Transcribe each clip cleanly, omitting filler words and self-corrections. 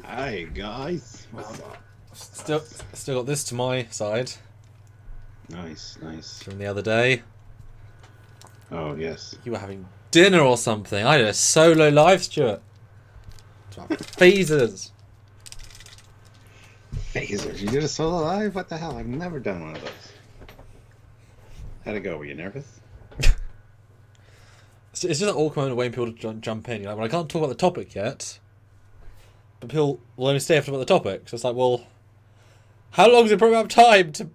Hi guys. What's up? Still got this to my side Nice. from the other day. Oh yes. You were having dinner or something. I did a solo live, Stuart. Phasers. Phasers. You did a solo live? What the hell? I've never done one of those. How'd it go? Were you nervous? It's just an awkward moment waiting for people to jump in. You're like, well, I can't talk about the topic yet, but people will only stay after about the topic. So it's like, well, how long is the program time to?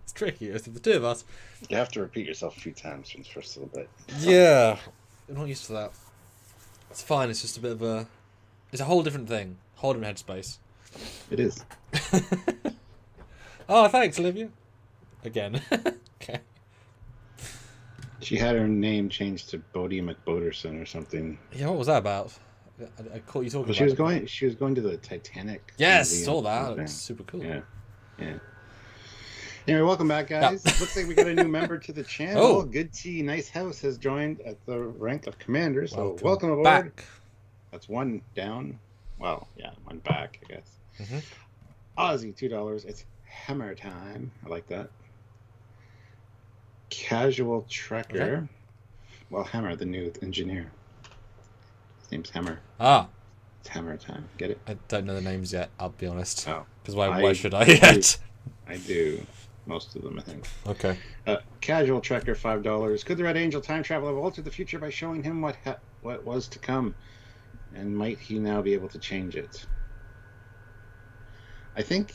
It's tricky. It's the two of us. You have to repeat yourself a few times from the first little bit. Yeah, I'm not used to that. It's fine. It's just a bit of a. It's a whole different thing. Whole different headspace. It is. Oh, thanks, Olivia. Again. Okay. She had her name changed to Bodie McBoderson or something. Yeah, what was that about? I caught you talking Well, about she was going to the Titanic. Yes, museum saw that. thing. It looks super cool. Yeah. Anyway, welcome back, guys. Yeah. Looks like we got a new member to the channel. Oh. Good Tea Nice House has joined at the rank of commander. So welcome aboard. Back. That's one down. Well, yeah, one back, I guess. Mm-hmm. Aussie, $2. It's hammer time. I like that. Casual Trekker. Okay. Well, Hammer, the new engineer. His name's Hammer. Ah, It's hammer time. Get it? I don't know the names yet. I'll be honest. Oh. Because why should I yet? I do. Most of them, I think. Okay. Casual Trekker, $5. Could the Red Angel time travel have altered the future by showing him what was to come? And might he now be able to change it? I think,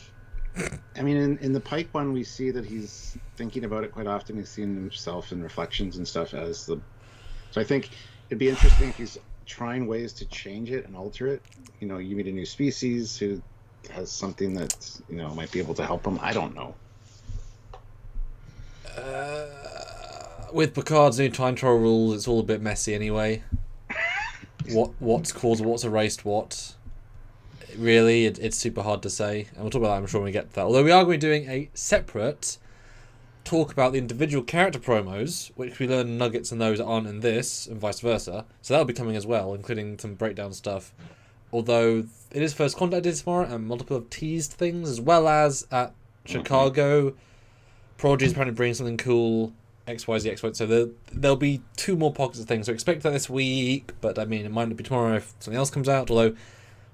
I mean, in the Pike one, we see that he's thinking about it quite often. He's seeing himself in reflections and stuff as the... So I think it'd be interesting if he's trying ways to change it and alter it. You know, you meet a new species who has something that, you know, might be able to help him. I don't know. With Picard's new time travel rules, it's all a bit messy anyway. What's caused, what's erased what. Really, it's super hard to say. And we'll talk about that, I'm sure, when we get to that. Although we are going to be doing a separate talk about the individual character promos, which we learn nuggets in those that aren't in this, and vice versa. So that'll be coming as well, including some breakdown stuff. Although it is First Contact Day tomorrow, and multiple have teased things, as well as at Chicago. Prodigy is apparently bringing something cool. XYZ, XY. So there'll be two more pockets of things. So expect that this week, but I mean, it might not be tomorrow if something else comes out. Although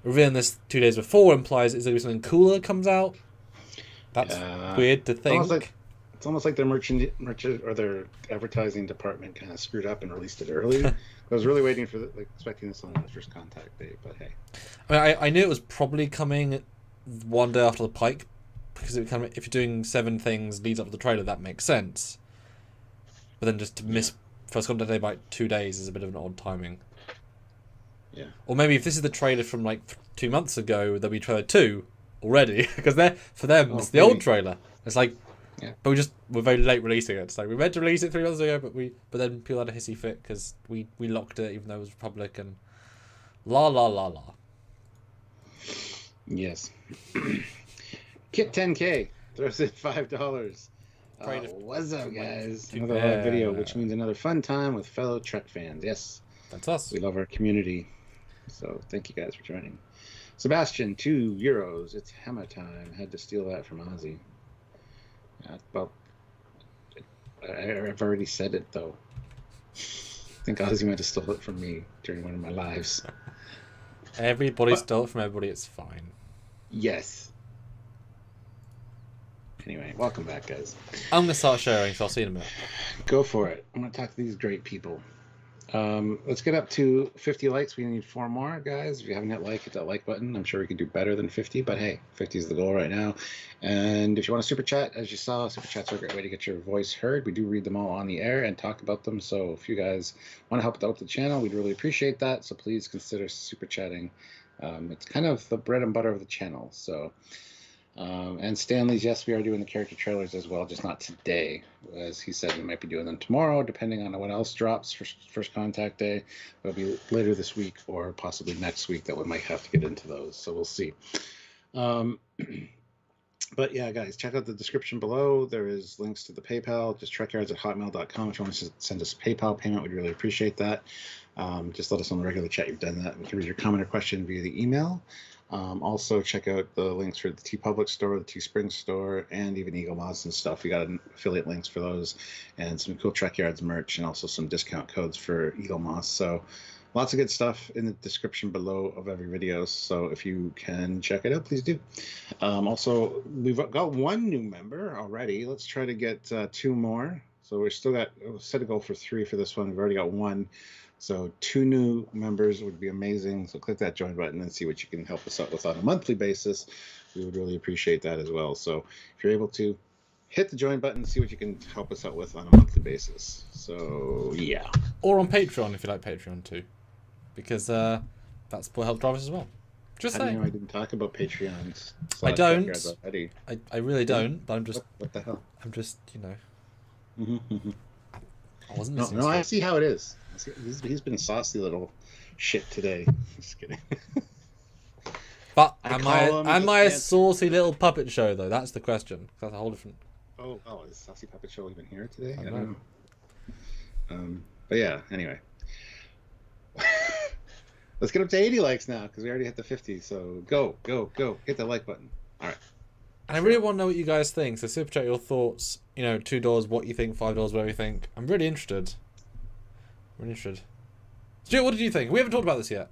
revealing this 2 days before implies it's going to be something cooler that comes out. That's weird to think. It's almost like their merchant or their advertising department kind of screwed up and released it early. I was really waiting for expecting this on the First Contact Day, but hey. I mean, I knew it was probably coming one day after the Pike, because it kind of, if you're doing 7 things leads up to the trailer, that makes sense. But then just to miss First Contact Day by 2 days is a bit of an odd timing. Yeah. Or maybe if this is the trailer from like 2 months ago, there'll be trailer 2 already, because for them it's the old trailer. It's like, yeah. But we're very late releasing it. It's like we meant to release it 3 months ago, but then people had a hissy fit because we locked it even though it was Republic and la. Yes. Kit 10K throws in $5. What's up, guys? Another live video, which means another fun time with fellow Trek fans. Yes, that's us. We love our community, so thank you guys for joining. Sebastian, €2. It's hammer time. Had to steal that from Ozzy. Well, I've already said it though. I think Ozzy might have stole it from me during one of my lives. Everybody stole it from everybody. It's fine. Yes. Anyway, welcome back, guys. I'm going to start sharing, so I'll see you in a minute. Go for it. I'm going to talk to these great people. Let's get up to 50 likes. We need 4 more, guys. If you haven't hit that like button. I'm sure we can do better than 50, but hey, 50 is the goal right now. And if you want to super chat, as you saw, super chats are a great way to get your voice heard. We do read them all on the air and talk about them. So if you guys want to help out the channel, we'd really appreciate that. So please consider super chatting. It's kind of the bread and butter of the channel. So. And Stanley's, yes, we are doing the character trailers as well, just not today. As he said, we might be doing them tomorrow, depending on what else drops for First Contact Day. It'll be later this week or possibly next week that we might have to get into those, so we'll see. But yeah, guys, check out the description below. There is links to the PayPal, just trekyards@hotmail.com. If you want to send us a PayPal payment, we'd really appreciate that. Just let us know in the regular chat you've done that. We can read your comment or question via the email. Also, check out the links for the TeePublic store, the Teespring store, and even Eagle Moss and stuff. We got affiliate links for those, and some cool Trekyards merch, and also some discount codes for Eagle Moss. So, lots of good stuff in the description below of every video. So, if you can check it out, please do. Also, we've got one new member already. Let's try to get 2 more. So, we still got set a goal for 3 for this one. We've already got 1. So 2 new members would be amazing. So click that join button and see what you can help us out with on a monthly basis. We would really appreciate that as well. So if you're able to, hit the join button and see what you can help us out with on a monthly basis. So yeah. Or on Patreon if you like Patreon too. Because that's what help drivers as well. Just saying. I didn't talk about Patreon. I don't. I really don't, but I'm just... What the hell? I'm just, you know... Mm-hmm. I wasn't listening No, I see how it is. He's been saucy little shit today. Just kidding. But am I a saucy little puppet show though? That's the question. That's a whole different. Oh, is Saucy Puppet Show even here today? I don't know. But yeah. Anyway, let's get up to 80 likes now because we already hit the 50. So go, hit the like button. All right. And I really want to know what you guys think. So super chat your thoughts. You know, $2, what you think, $5, whatever you think. I'm really interested. Stuart, what did you think? We haven't talked about this yet.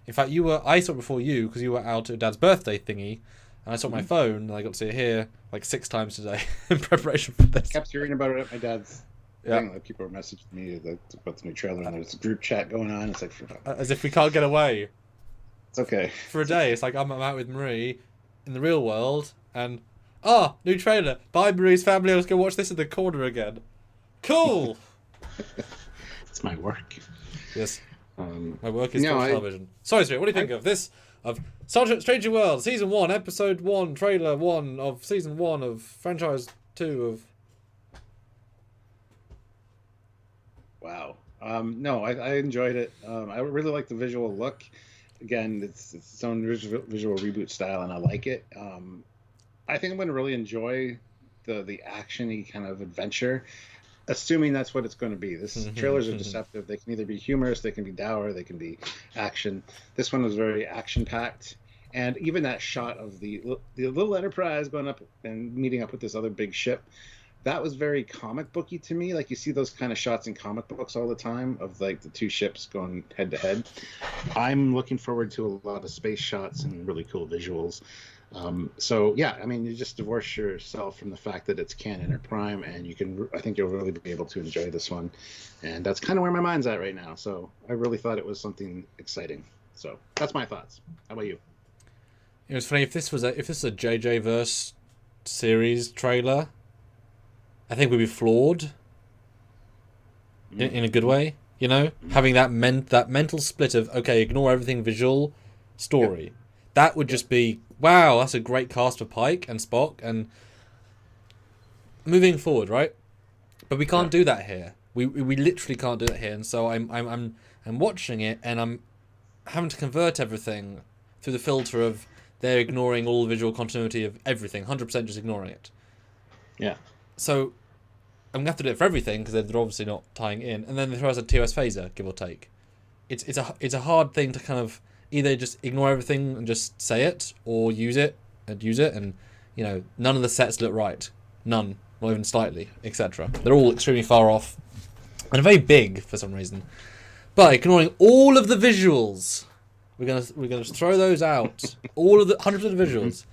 In fact, I saw it before you because you were out at Dad's birthday thingy, and I saw my phone and I got to see it here like 6 times today in preparation for this. I kept hearing about it at my dad's thing. Like people were messaging me about the new trailer, and there's a group chat going on. It's like as if we can't get away. It's okay. For a day, it's like I'm out with Marie in the real world, and new trailer. Bye, Marie's family. Let's go watch this in the corner again. Cool. It's my work. Yes. My work is television. Sorry, Stuart, what do you think of this? Of Stranger World, Season 1, Episode 1, Trailer 1 of Season 1 of Franchise 2 of... Wow. No, I enjoyed it. I really like the visual look. Again, it's its own visual reboot style, and I like it. I think I'm going to really enjoy the action-y kind of adventure. Assuming that's what it's going to be. This trailers are deceptive. They can either be humorous, they can be dour, they can be action. This one was very action-packed, and even that shot of the little Enterprise going up and meeting up with this other big ship, that was very comic booky to me. Like you see those kind of shots in comic books all the time of like the 2 ships going head to head. I'm looking forward to a lot of space shots and really cool visuals. So yeah, I mean, you just divorce yourself from the fact that it's canon or Prime, and I think you'll really be able to enjoy this one, and that's kind of where my mind's at right now. So I really thought it was something exciting. So that's my thoughts. How about you? It was funny if this was a JJ verse series trailer, I think we'd be flawed in a good way. You know, having that mental split of okay, ignore everything visual, story. Yep. That would just be, wow, that's a great cast for Pike and Spock and moving forward, right? But we can't do that here. We literally can't do that here. And so I'm watching it and I'm having to convert everything through the filter of they're ignoring all the visual continuity of everything, 100% just ignoring it. Yeah. So I'm gonna have to do it for everything because they're obviously not tying in. And then they throw us a TOS phaser, give or take. It's a hard thing to kind of either just ignore everything and just say it, or use it, and you know, none of the sets look right. None, not even slightly, etc. They're all extremely far off, and very big for some reason. But ignoring all of the visuals, we're gonna throw those out. All of the 100% of the visuals.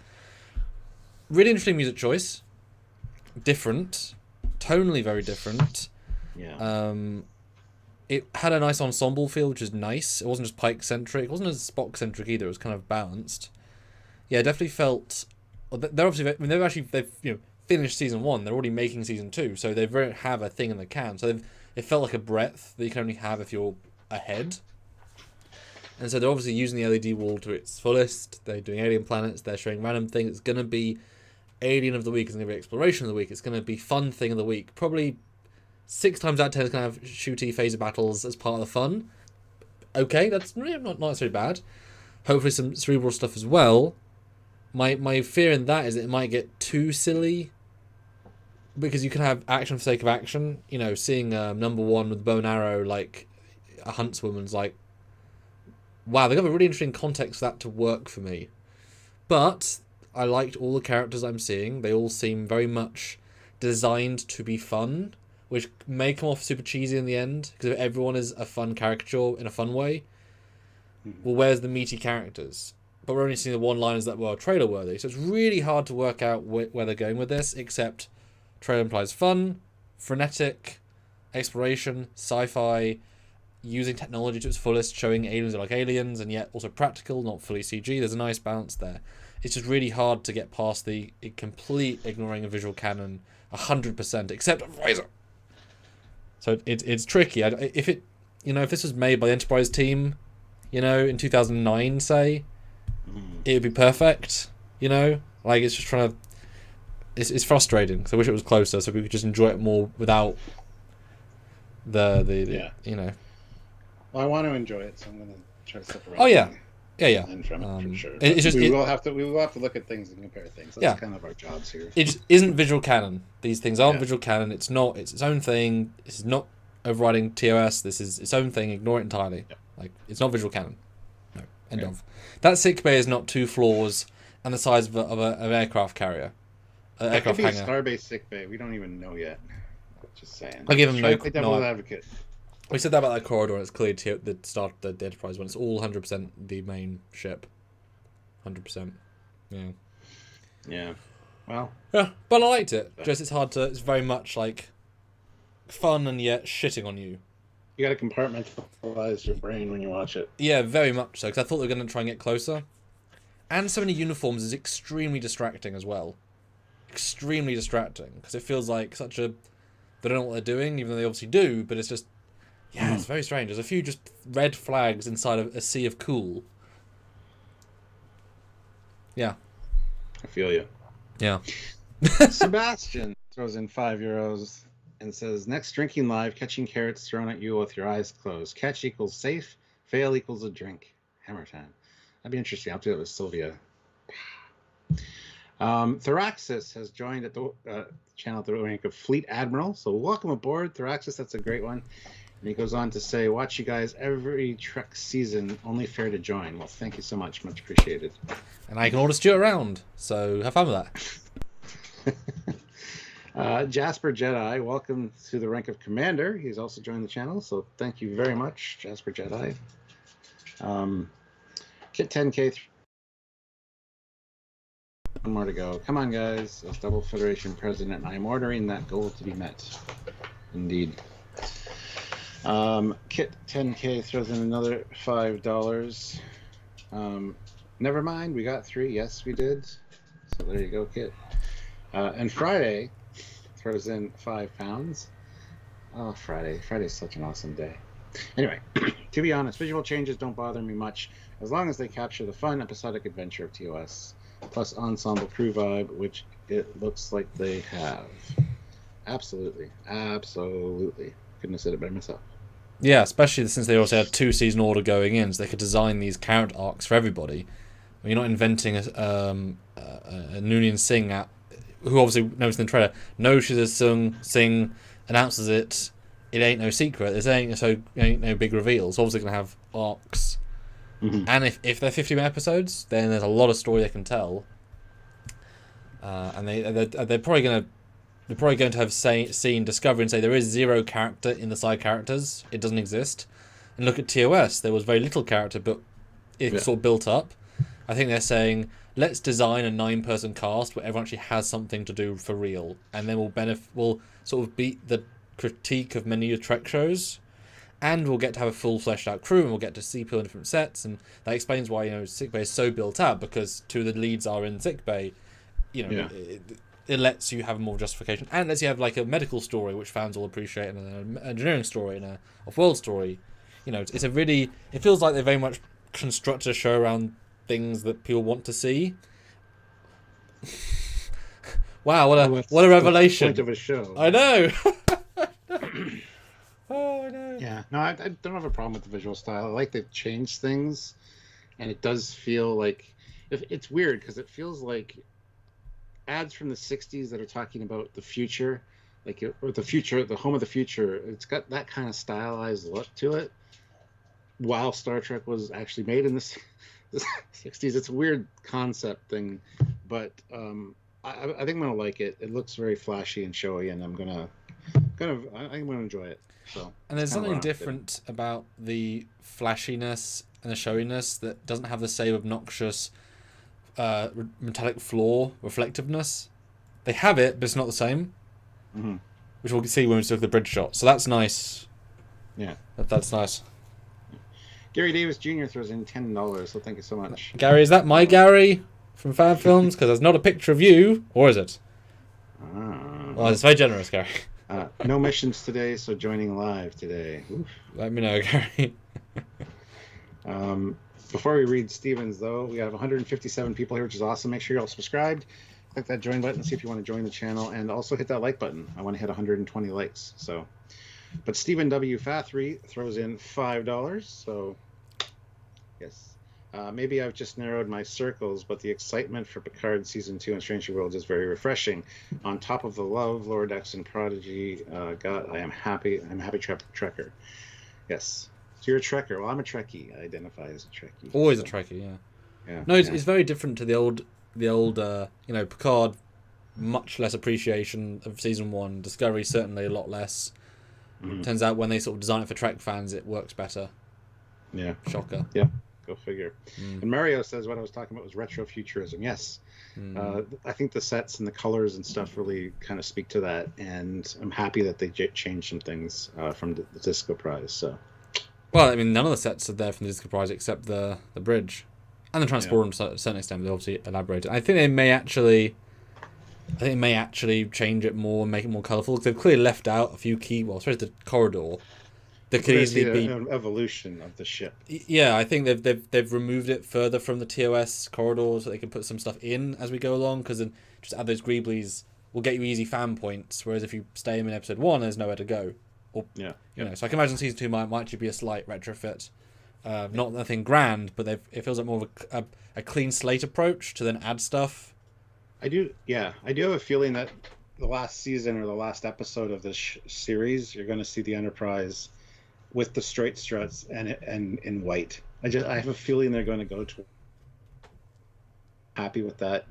Really interesting music choice. Different, tonally very different. Yeah. It had a nice ensemble feel, which is nice. It wasn't just Pike-centric. It wasn't as Spock-centric either. It was kind of balanced. Yeah, it definitely felt... Well, they're obviously... I mean, they've finished Season 1. They're already making Season 2, so they don't have a thing in the can. So it felt like a breadth that you can only have if you're ahead. And so they're obviously using the LED wall to its fullest. They're doing alien planets. They're showing random things. It's going to be Alien of the Week. It's going to be Exploration of the Week. It's going to be Fun Thing of the Week. Probably 6 times out of 10 it's going to have shooty phaser battles as part of the fun. Okay, that's really not necessarily bad. Hopefully some cerebral stuff as well. My fear in that is that it might get too silly, because you can have action for sake of action. You know, seeing number 1 with bow and arrow like a huntswoman's like, wow, they got a really interesting context for that to work for me. But I liked all the characters I'm seeing. They all seem very much designed to be fun, which may come off super cheesy in the end, because if everyone is a fun caricature in a fun way, well, where's the meaty characters? But we're only seeing the one-liners that were trailer-worthy, so it's really hard to work out where they're going with this, except trailer implies fun, frenetic, exploration, sci-fi, using technology to its fullest, showing aliens are like aliens, and yet also practical, not fully CG. There's a nice balance there. It's just really hard to get past the complete ignoring of visual canon 100%, except Pfizer. So it's tricky. If this was made by the Enterprise team, in 2009, say, it would be perfect. It's just trying to. It's frustrating. Because I wish it was closer, so we could just enjoy it more without the. Well, I want to enjoy it, so I'm going to try to separate. Oh yeah. From it for sure. We will have to look at things and compare things. That's kind of our jobs here. It just isn't visual canon. These things aren't visual canon. It's not. It's its own thing. This is not overriding TOS. This is its own thing. Ignore it entirely. Yep. It's not visual canon. No. End of. That sickbay is not 2 floors and the size of an aircraft carrier. It could be a starbase sickbay. We don't even know yet. Just saying. I give him no. Devil's advocate. We said that about that corridor, and it's clear the start of the Enterprise one. It's all 100% the main ship. 100%. Yeah. Yeah. Well. Yeah, but I liked it. Just it's very much like fun and yet shitting on you. You got to compartmentalize your brain when you watch it. Yeah, very much so, because I thought they were going to try and get closer. And so many uniforms is extremely distracting as well. Extremely distracting, because it feels like they don't know what they're doing, even though they obviously do, but it's just. Yeah, it's very strange. There's a few just red flags inside of a sea of cool. Yeah. I feel you. Yeah. Sebastian throws in €5 and says, next drinking live, catching carrots thrown at you with your eyes closed. Catch equals safe, fail equals a drink. Hammer time. That'd be interesting. I'll do it with Sylvia. Theraxis has joined at the channel at the rank of Fleet Admiral. So welcome aboard, Theraxis. That's a great one. And he goes on to say, watch you guys every Trek season, only fair to join. Well, thank you so much. Much appreciated. And I can order Stuart around, so have fun with that. Jasper Jedi, welcome to the rank of Commander. He's also joined the channel, so thank you very much, Jasper Jedi. Kit 10K. One more to go. Come on, guys. As Double Federation President, I'm ordering that goal to be met. Indeed. Kit 10K throws in another $5. Never mind, we got 3. Yes, we did. So there you go, Kit. And Friday throws in £5. Oh, Friday. Friday's such an awesome day. Anyway, to be honest, visual changes don't bother me much as long as they capture the fun, episodic adventure of TOS, plus ensemble crew vibe, which it looks like they have. Absolutely. Absolutely. Couldn't have said it better myself. Yeah, especially since they also had 2 season order going in, so they could design these character arcs for everybody. You're not inventing a Noonien Singh, who obviously knows in the trailer, knows she's a Singh, announces it. It ain't no secret. It ain't no big reveal. It's obviously going to have arcs. Mm-hmm. And if they're 50-minute episodes, then there's a lot of story they can tell. And they're probably going to have seen Discovery and say there is 0 character in the side characters. It doesn't exist. And look at TOS. There was very little character, but it sort of built up. I think they're saying, let's design a 9-person cast where everyone actually has something to do for real. And then we'll sort of beat the critique of many Trek shows. And we'll get to have a full fleshed out crew, and we'll get to see people in different sets. And that explains why, sickbay is so built up, because 2 of the leads are in sickbay. It lets you have more justification, and lets you have like a medical story which fans will appreciate, and an engineering story, and a off-world story. It's a really. It feels like they very much constructed a show around things that people want to see. Wow, what a revelation! Point of a show. I know. Oh, I know. Yeah, no, I don't have a problem with the visual style. I like to change things, and it does feel like it's weird because it feels like ads from the 60s that are talking about the future, or the future, the home of the future. It's got that kind of stylized look to it. while Star Trek was actually made in the 60s. It's a weird concept thing, but I think I'm gonna like it. It looks very flashy and showy, and I'm gonna I think I'm gonna enjoy it. So, and there's something different about the flashiness and the showiness that doesn't have the same obnoxious metallic floor reflectiveness. They have it, but it's not the same. Mm-hmm. Which we'll see when we look at the bridge shot. So that's nice. Yeah. That's nice. Gary Davis Jr. throws in $10, so thank you so much. Gary, is that my Gary from Fan Films? Because there's not a picture of you, or is it? Well, it's very generous, Gary. No missions today, so joining live today. Oof. Let me know, Gary. Before we read Stevens, though, we have 157 people here, which is awesome. Make sure you're all subscribed. Click that join button, see if you want to join the channel, and also hit that like button. I want to hit 120 likes. So, but Stephen W. Fathry throws in $5. So, yes. Maybe I've just narrowed my circles, but the excitement for Picard Season 2 and Strange New Worlds is very refreshing. On top of the love, Lower Decks and Prodigy, God, I am happy. I'm a happy Trekker. Yes. So you're a Trekker. Well, I'm a Trekkie. I identify as a Trekkie. Always a Trekkie, yeah. Yeah. No, it's very different to the old Picard. Much less appreciation of Season 1. Discovery, certainly a lot less. Mm-hmm. Turns out when they sort of design it for Trek fans, it works better. Yeah. Shocker. Yeah. Go figure. And Mario says what I was talking about was retrofuturism. Yes. I think the sets and the colors and stuff really kind of speak to that, and I'm happy that they changed some things from the Disco Prize. So, well, I mean, none of the sets are there from the Disco Prize except the bridge and the transporter to a certain extent. They obviously elaborated. I think they may actually change it more and make it more colourful, because they've clearly left out a few key. Well, especially the corridor. There could easily be an evolution of the ship. Yeah, I think they've removed it further from the TOS corridor so they can put some stuff in as we go along, because then just add those greeblies will get you easy fan points, whereas if you stay in episode 1, there's nowhere to go. Or, so I can imagine season 2 might actually be a slight retrofit. Not nothing grand, but it feels like more of a clean slate approach to then add stuff. I do have a feeling that the last season or the last episode of this series, you're going to see the Enterprise with the straight struts and in white. I have a feeling they're going to go to happy with that,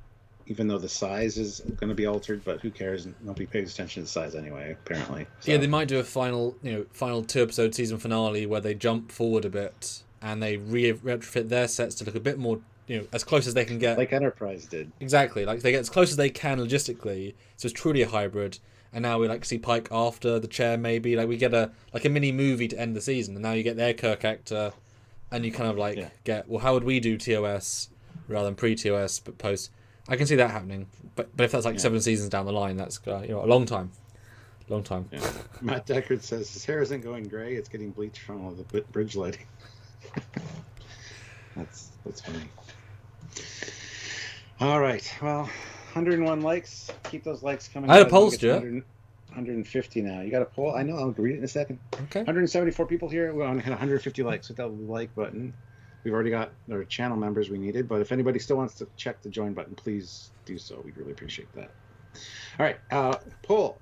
even though the size is going to be altered. But who cares? Nobody pays attention to the size anyway, apparently. So. Yeah, they might do a final 2-episode season finale where they jump forward a bit and they retrofit their sets to look a bit more, as close as they can get. Like Enterprise did. Exactly. Like they get as close as they can logistically. So it's truly a hybrid. And now we see Pike after the chair, maybe. Like we get a mini movie to end the season, and now you get their Kirk actor, and you kind of get, well, how would we do TOS rather than pre-TOS but post? I can see that happening, but if that's 7 seasons down the line, that's a long time. Yeah. Matt Deckard says his hair isn't going gray; it's getting bleached from all the bridge lighting. That's funny. All right, well. 101 likes. Keep those likes coming. I had a poll, Stuart. 150 now. You got a poll? I know. I'll read it in a second. Okay. 174 people here. We're on 150 likes. Hit that like button. We've already got our channel members we needed, but if anybody still wants to check the join button, please do so. We'd really appreciate that. All right. Poll.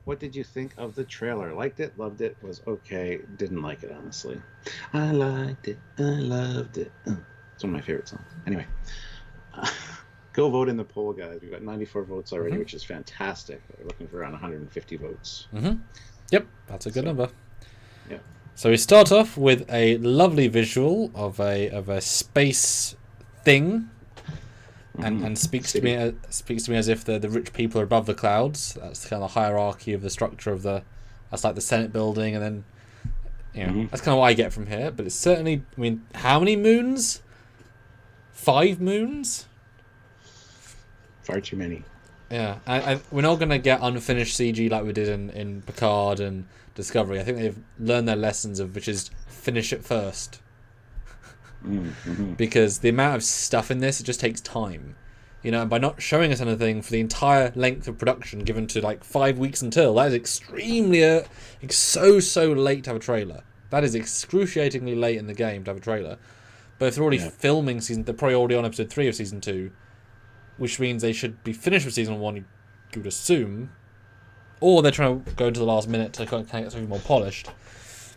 What did you think of the trailer? Liked it? Loved it? Was okay? Didn't like it, honestly. I liked it. I loved it. It's one of my favorite songs. Anyway. Go vote in the poll, guys. We've got 94 votes already, which is fantastic. We're looking for around 150 votes. Yep, that's a good number. Yeah. So we start off with a lovely visual of a space thing, and speaks to me as if the rich people are above the clouds. That's kind of the hierarchy of the structure of that's like the Senate building, and then that's kind of what I get from here. But it's certainly, I mean, how many moons? 5 moons? Far too many. Yeah, and we're not going to get unfinished CG like we did in Picard and Discovery. I think they've learned their lessons which is finish it first. Because the amount of stuff in this, it just takes time. And by not showing us anything for the entire length of production given to 5 weeks until, that is extremely, so late to have a trailer. That is excruciatingly late in the game to have a trailer. But if they're already filming they're probably already on episode 3 of season 2. Which means they should be finished with season 1, you would assume. Or they're trying to go into the last minute to kind of get something more polished.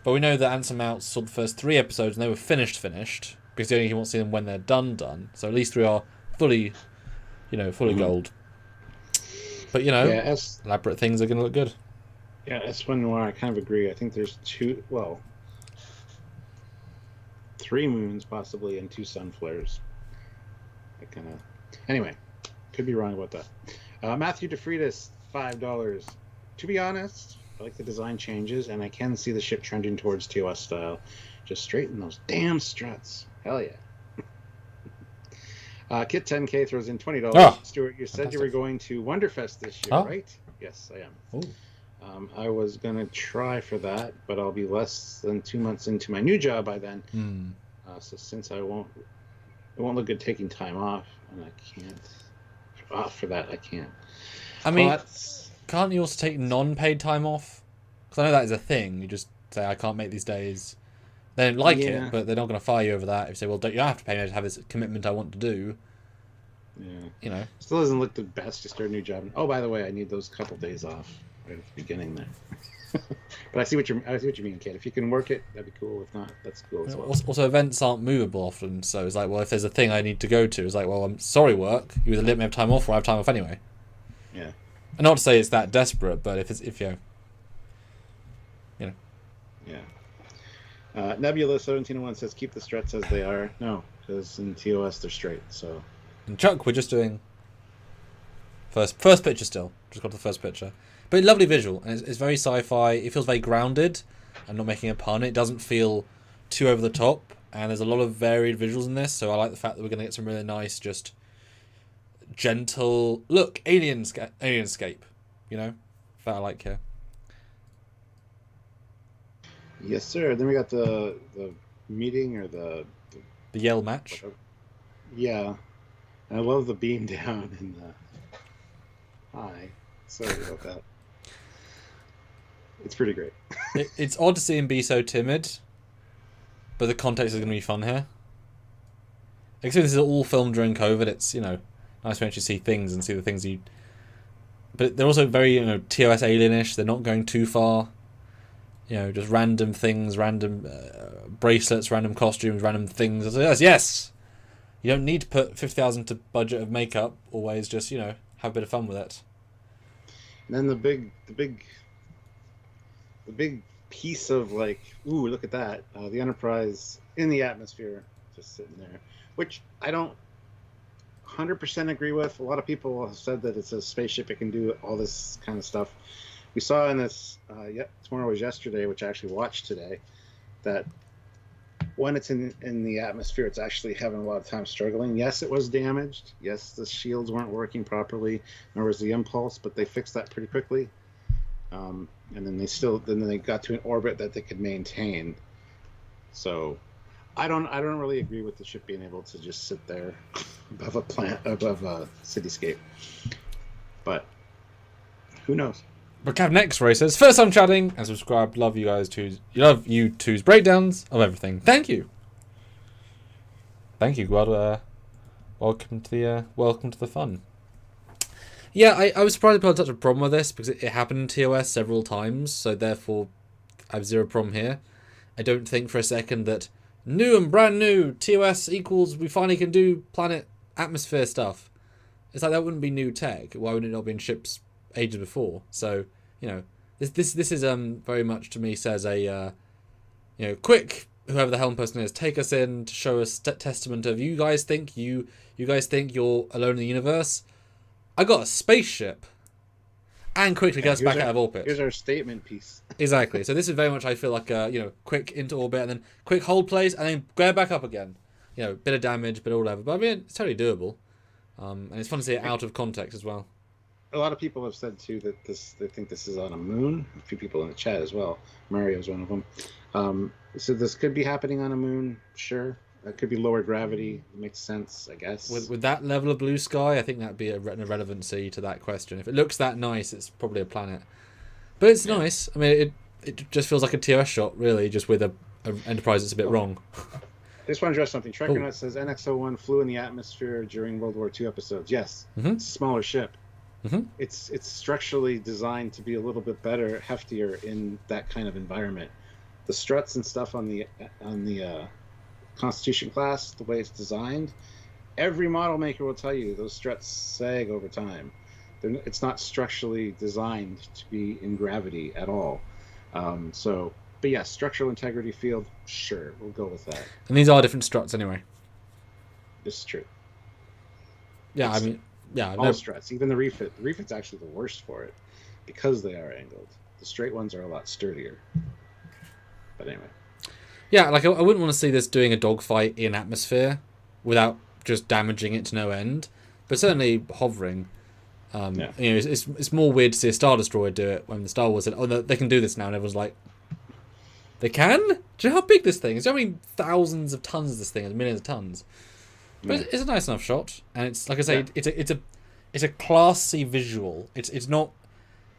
But we know that Anson Mount saw the first 3 episodes and they were finished, because he wants to see them when they're done. So at least 3 are fully gold. But, elaborate things are going to look good. Yeah, SNW, I kind of agree. I think there's 3 moons possibly and 2 sun flares. Anyway, could be wrong about that. Matthew DeFreitas, $5. To be honest, I like the design changes, and I can see the ship trending towards TOS style. Just straighten those damn struts. Hell yeah. Kit 10K throws in $20. Oh, Stuart, you said fantastic. you were going to Wonderfest this year, right? Yes, I am. Ooh. I was going to try for that, but I'll be less than 2 months into my new job by then. So since it won't look good taking time off, and I can't off for that, I can't. I mean, can't you also take non-paid time off? Because I know that is a thing. You just say, I can't make these days. They don't like it, but they're not going to fire you over that. If you say, well, you don't have to pay me to have this commitment I want to do. Yeah. Still doesn't look the best to start a new job. Oh, by the way, I need those couple days off right at the beginning there. But I see what you mean, Kate. If you can work it, that'd be cool. If not, that's cool as well. Also, events aren't movable often, so it's like, well, if there's a thing I need to go to, it's like, well, I'm sorry, work. You either let me have time off or I have time off anyway. Yeah. And not to say it's that desperate, but if Yeah. Nebula 1701 says keep the struts as they are. No, because in TOS they're straight. So. And Chuck, we're just doing first picture still. Just got to the first picture. But lovely visual, and it's very sci-fi. It feels very grounded. I'm not making a pun. It doesn't feel too over the top, and there's a lot of varied visuals in this. So I like the fact that we're going to get some really nice, just gentle look, alienscape. That I like here. Yes, sir. Then we got the meeting or the Yell match. Yeah, and I love the beam down and the hi. Sorry about that. It's pretty great. It's odd to see him be so timid, but the context is going to be fun here. Except this is all filmed during COVID. It's nice to actually see things and see the things you. But they're also very TOS alienish. They're not going too far. Just random things, random bracelets, random costumes, random things. Yes. You don't need to put 50,000 to budget of makeup. Always just have a bit of fun with it. And then the big piece of ooh, look at that, the Enterprise in the atmosphere, just sitting there, which I don't 100% agree with. A lot of people have said that it's a spaceship. It can do all this kind of stuff. We saw in this, tomorrow was yesterday, which I actually watched today, that when it's in the atmosphere, it's actually having a lot of time struggling. Yes, it was damaged. Yes, the shields weren't working properly, nor was the impulse, but they fixed that pretty quickly. And then they got to an orbit that they could maintain. So I don't really agree with the ship being able to just sit there above a cityscape. But who knows? But Captain X-Ray says, first time chatting and subscribed. Love you two's breakdowns of everything. Thank you. God. Welcome to the fun. Yeah, I was surprised people had such a problem with this because it happened in TOS several times, so therefore I have zero problem here. I don't think for a second that new and brand new TOS equals we finally can do planet atmosphere stuff. It's like that wouldn't be new tech. Why would it not be in ships ages before? So this is very much to me says a quick, whoever the helm person is, take us in to show us testament of you guys think you're alone in the universe. I got a spaceship, and quickly get us back out of orbit. Here's our statement piece. Exactly. So this is very much I feel like quick into orbit and then quick hold place and then go back up again. Bit of damage, bit of whatever. But I mean, it's totally doable, and it's fun to see it out of context as well. A lot of people have said too that they think this is on a moon. A few people in the chat as well. Mario's one of them. So this could be happening on a moon. Sure, it could be lower gravity. It makes sense, I guess. With that level of blue sky, I think that'd be a relevancy to that question. If it looks that nice, it's probably a planet. But it's nice. I mean, it just feels like a TOS shot, really, just with a Enterprise that's a bit wrong. I just want to address something. Trekyards says NX-01 flew in the atmosphere during World War II episodes. Yes, It's a smaller ship. Mm-hmm. It's structurally designed to be a little bit better, heftier in that kind of environment. the struts and stuff on the Constitution class, the way it's designed, every model maker will tell you those struts sag over time. It's not structurally designed to be in gravity at all. But yeah, structural integrity field, sure, we'll go with that. And these are different struts anyway. This is true. Yeah, all struts, even the refit. The refit's actually the worst for it because they are angled. The straight ones are a lot sturdier. But anyway. Yeah, like I wouldn't want to see this doing a dogfight in atmosphere without just damaging it to no end. But certainly hovering. It's more weird to see a Star Destroyer do it when the Star Wars said, "Oh, they can do this now," and everyone's like, "They can?" Do you know how big this thing is? Do you know how many thousands of tons this thing is? Millions of tons. But it's a nice enough shot, and it's like I say, it's a classy visual. It's not,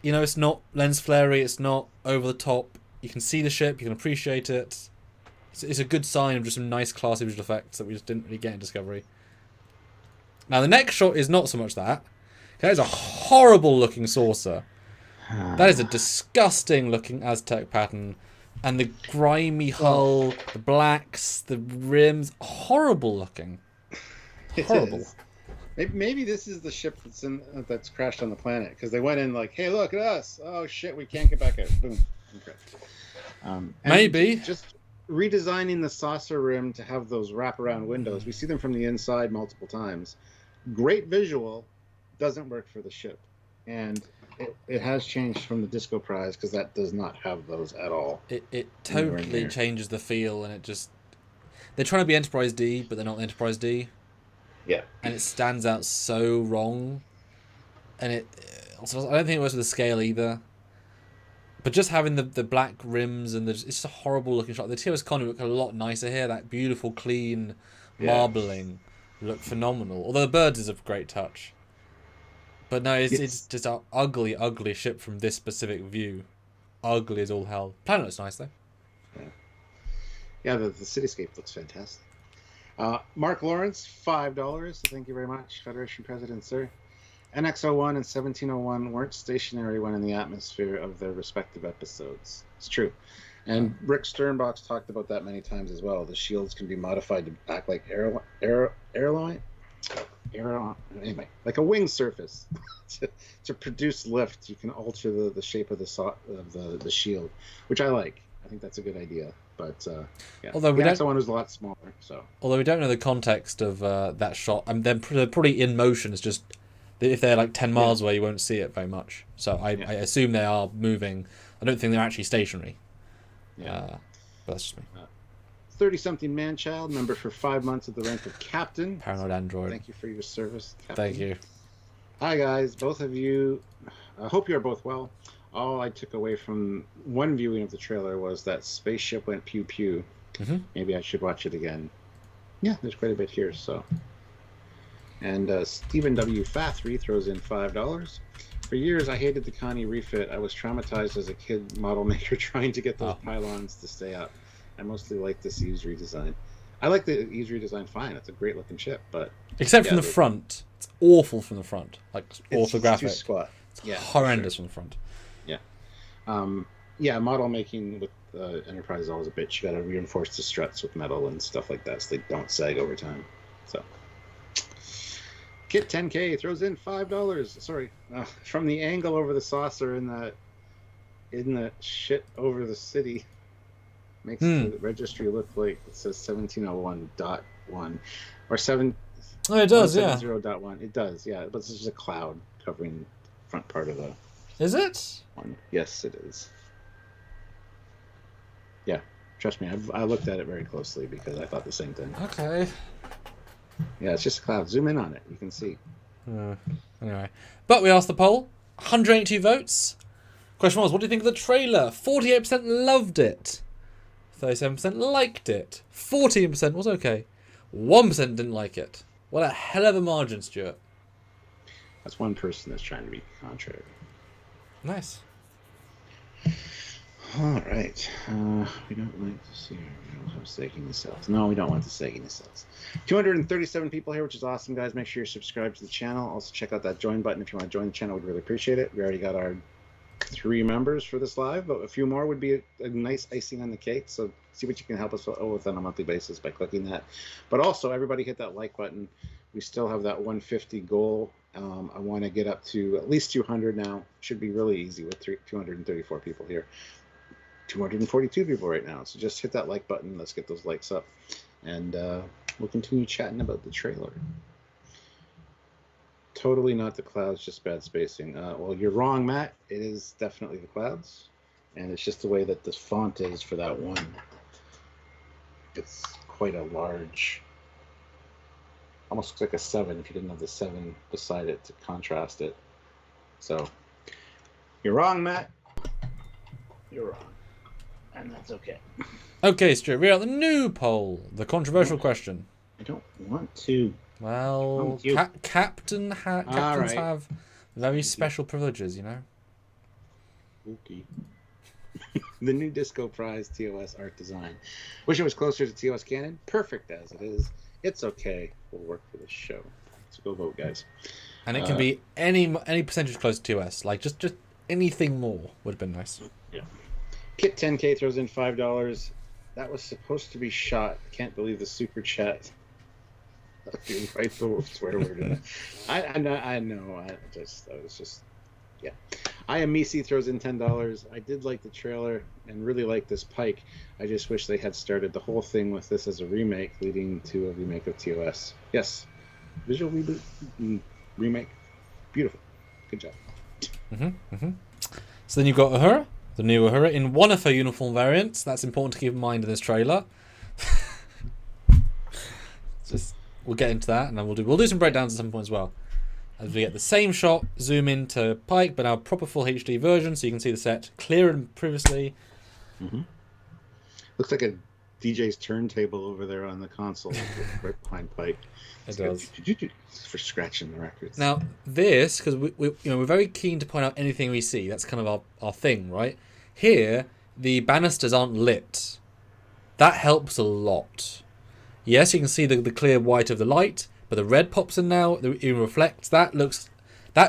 it's not lens flary. It's not over the top. You can see the ship. You can appreciate it. It's a good sign of just some nice classy visual effects that we just didn't really get in Discovery. Now the next shot is not so much that. That is a horrible looking saucer. That is a disgusting looking Aztec pattern. And the grimy hull, the blacks, the rims, horrible looking. Horrible. Maybe this is the ship that's crashed on the planet, because they went in like, hey, look at us. Oh shit, we can't get back out. Boom. Okay. Maybe. Just redesigning the saucer rim to have those wraparound windows. We see them from the inside multiple times. Great visual. Doesn't work for the ship, and it has changed from the Disco Prize, because that does not have those at all. It totally changes the feel, and they're trying to be Enterprise D, but they're not Enterprise D. Yeah, and it stands out so wrong, and I don't think it works with the scale either. But just having the black rims and it's just a horrible looking shot. The TOS Connie look a lot nicer here. That beautiful clean marbling look phenomenal. Although the birds is a great touch. But no, it's just an ugly, ugly ship from this specific view. Ugly as all hell. Planet looks nice, though. Yeah, the cityscape looks fantastic. Mark Lawrence, $5. Thank you very much, Federation President, sir. NX-01 and 1701 weren't stationary when in the atmosphere of their respective episodes. It's true. And Rick Sternbach's talked about that many times as well. The shields can be modified to act like anyway, like a wing surface to produce lift. You can alter the shape of the shield, which I like. I think that's a good idea. But although the NX-01 was a lot smaller, so although we don't know the context of that shot, they're probably in motion. It's just if they're like 10 miles away, you won't see it very much. So I assume they are moving. I don't think they're actually stationary. But that's just me. 30-something man-child, member for 5 months at the rank of captain. Paranoid android. Thank you for your service, Captain. Thank you. Hi, guys. Both of you. I hope you are both well. All I took away from one viewing of the trailer was that spaceship went pew-pew. Mm-hmm. Maybe I should watch it again. Yeah, there's quite a bit here, so. And Stephen W. Fathry throws in $5. For years, I hated the Connie refit. I was traumatized as a kid model maker trying to get those pylons to stay up. I mostly like this Ease redesign. I like the Ease redesign fine. It's a great looking ship, but except from the front, it's awful from the front. Like orthographic. It's too squat. It's horrendous from the front. Yeah. Model making with Enterprise is always a bitch. You got to reinforce the struts with metal and stuff like that, so they don't sag over time. So, Kit 10K throws in $5. Sorry, from the angle over the saucer in the shit over the city. Makes the registry look like it says 1701.1 or 7. Oh, it does, 170.1. It does, yeah. But this is a cloud covering the front part of the. Is it? One. Yes, it is. Yeah, trust me. I looked at it very closely because I thought the same thing. Okay. Yeah, it's just a cloud. Zoom in on it. You can see. Anyway, but we asked the poll. 182 votes. Question was, what do you think of the trailer? 48% loved it. 37% liked it. 14% was okay. 1% didn't like it. What a hell of a margin, Stuart. That's one person that's trying to be contrary. Nice. All right. We don't like to see sagging the cells. No, we don't want the sagging the cells. 237 people here, which is awesome, guys. Make sure you're subscribed to the channel. Also, check out that join button if you want to join the channel. We'd really appreciate it. We already got our 3 members for this live, but a few more would be a nice icing on the cake. So see what you can help us with on a monthly basis by clicking that. But also, everybody hit that like button. We still have that 150 goal. I want to get up to at least 200 now. Should be really easy with 234 people here. 242 people right now. So just hit that like button. Let's get those likes up. And we'll continue chatting about the trailer. Totally not the clouds, just bad spacing. Well, you're wrong, Matt. It is definitely the clouds. And it's just the way that this font is for that one. It's quite a large, almost looks like a 7 if you didn't have the 7 beside it to contrast it. So, you're wrong, Matt. You're wrong. And that's okay. Okay, Stuart, we're at the new poll. The controversial question. I don't want to. Well, captains have very special privileges, you know? Okay. The new Disco Prize TOS art design. Wish it was closer to TOS Canon. Perfect as it is. It's okay. We'll work for this show. So go vote, guys. And it can be any percentage close to TOS. Like, just anything more would have been nice. Yeah. Kit 10K throws in $5. That was supposed to be shot. Can't believe the super chat. Right, the swear word. I know. Yeah. I am Misi throws in $10. I did like the trailer and really like this Pike. I just wish they had started the whole thing with this as a remake, leading to a remake of TOS. Yes, visual reboot, remake, beautiful, good job. So then you've got Uhura, the new Uhura, in one of her uniform variants. That's important to keep in mind in this trailer. We'll get into that, and then we'll do some breakdowns at some point as well. As we get the same shot, zoom into Pike, but now proper full HD version, so you can see the set clearer than previously. Looks like a DJ's turntable over there on the console, right behind Pike. It does. For scratching the records. Now this, because we're very keen to point out anything we see. That's kind of our thing, right? Here, the banisters aren't lit. That helps a lot. Yes, you can see the clear white of the light, but the red pops in now. It reflects. That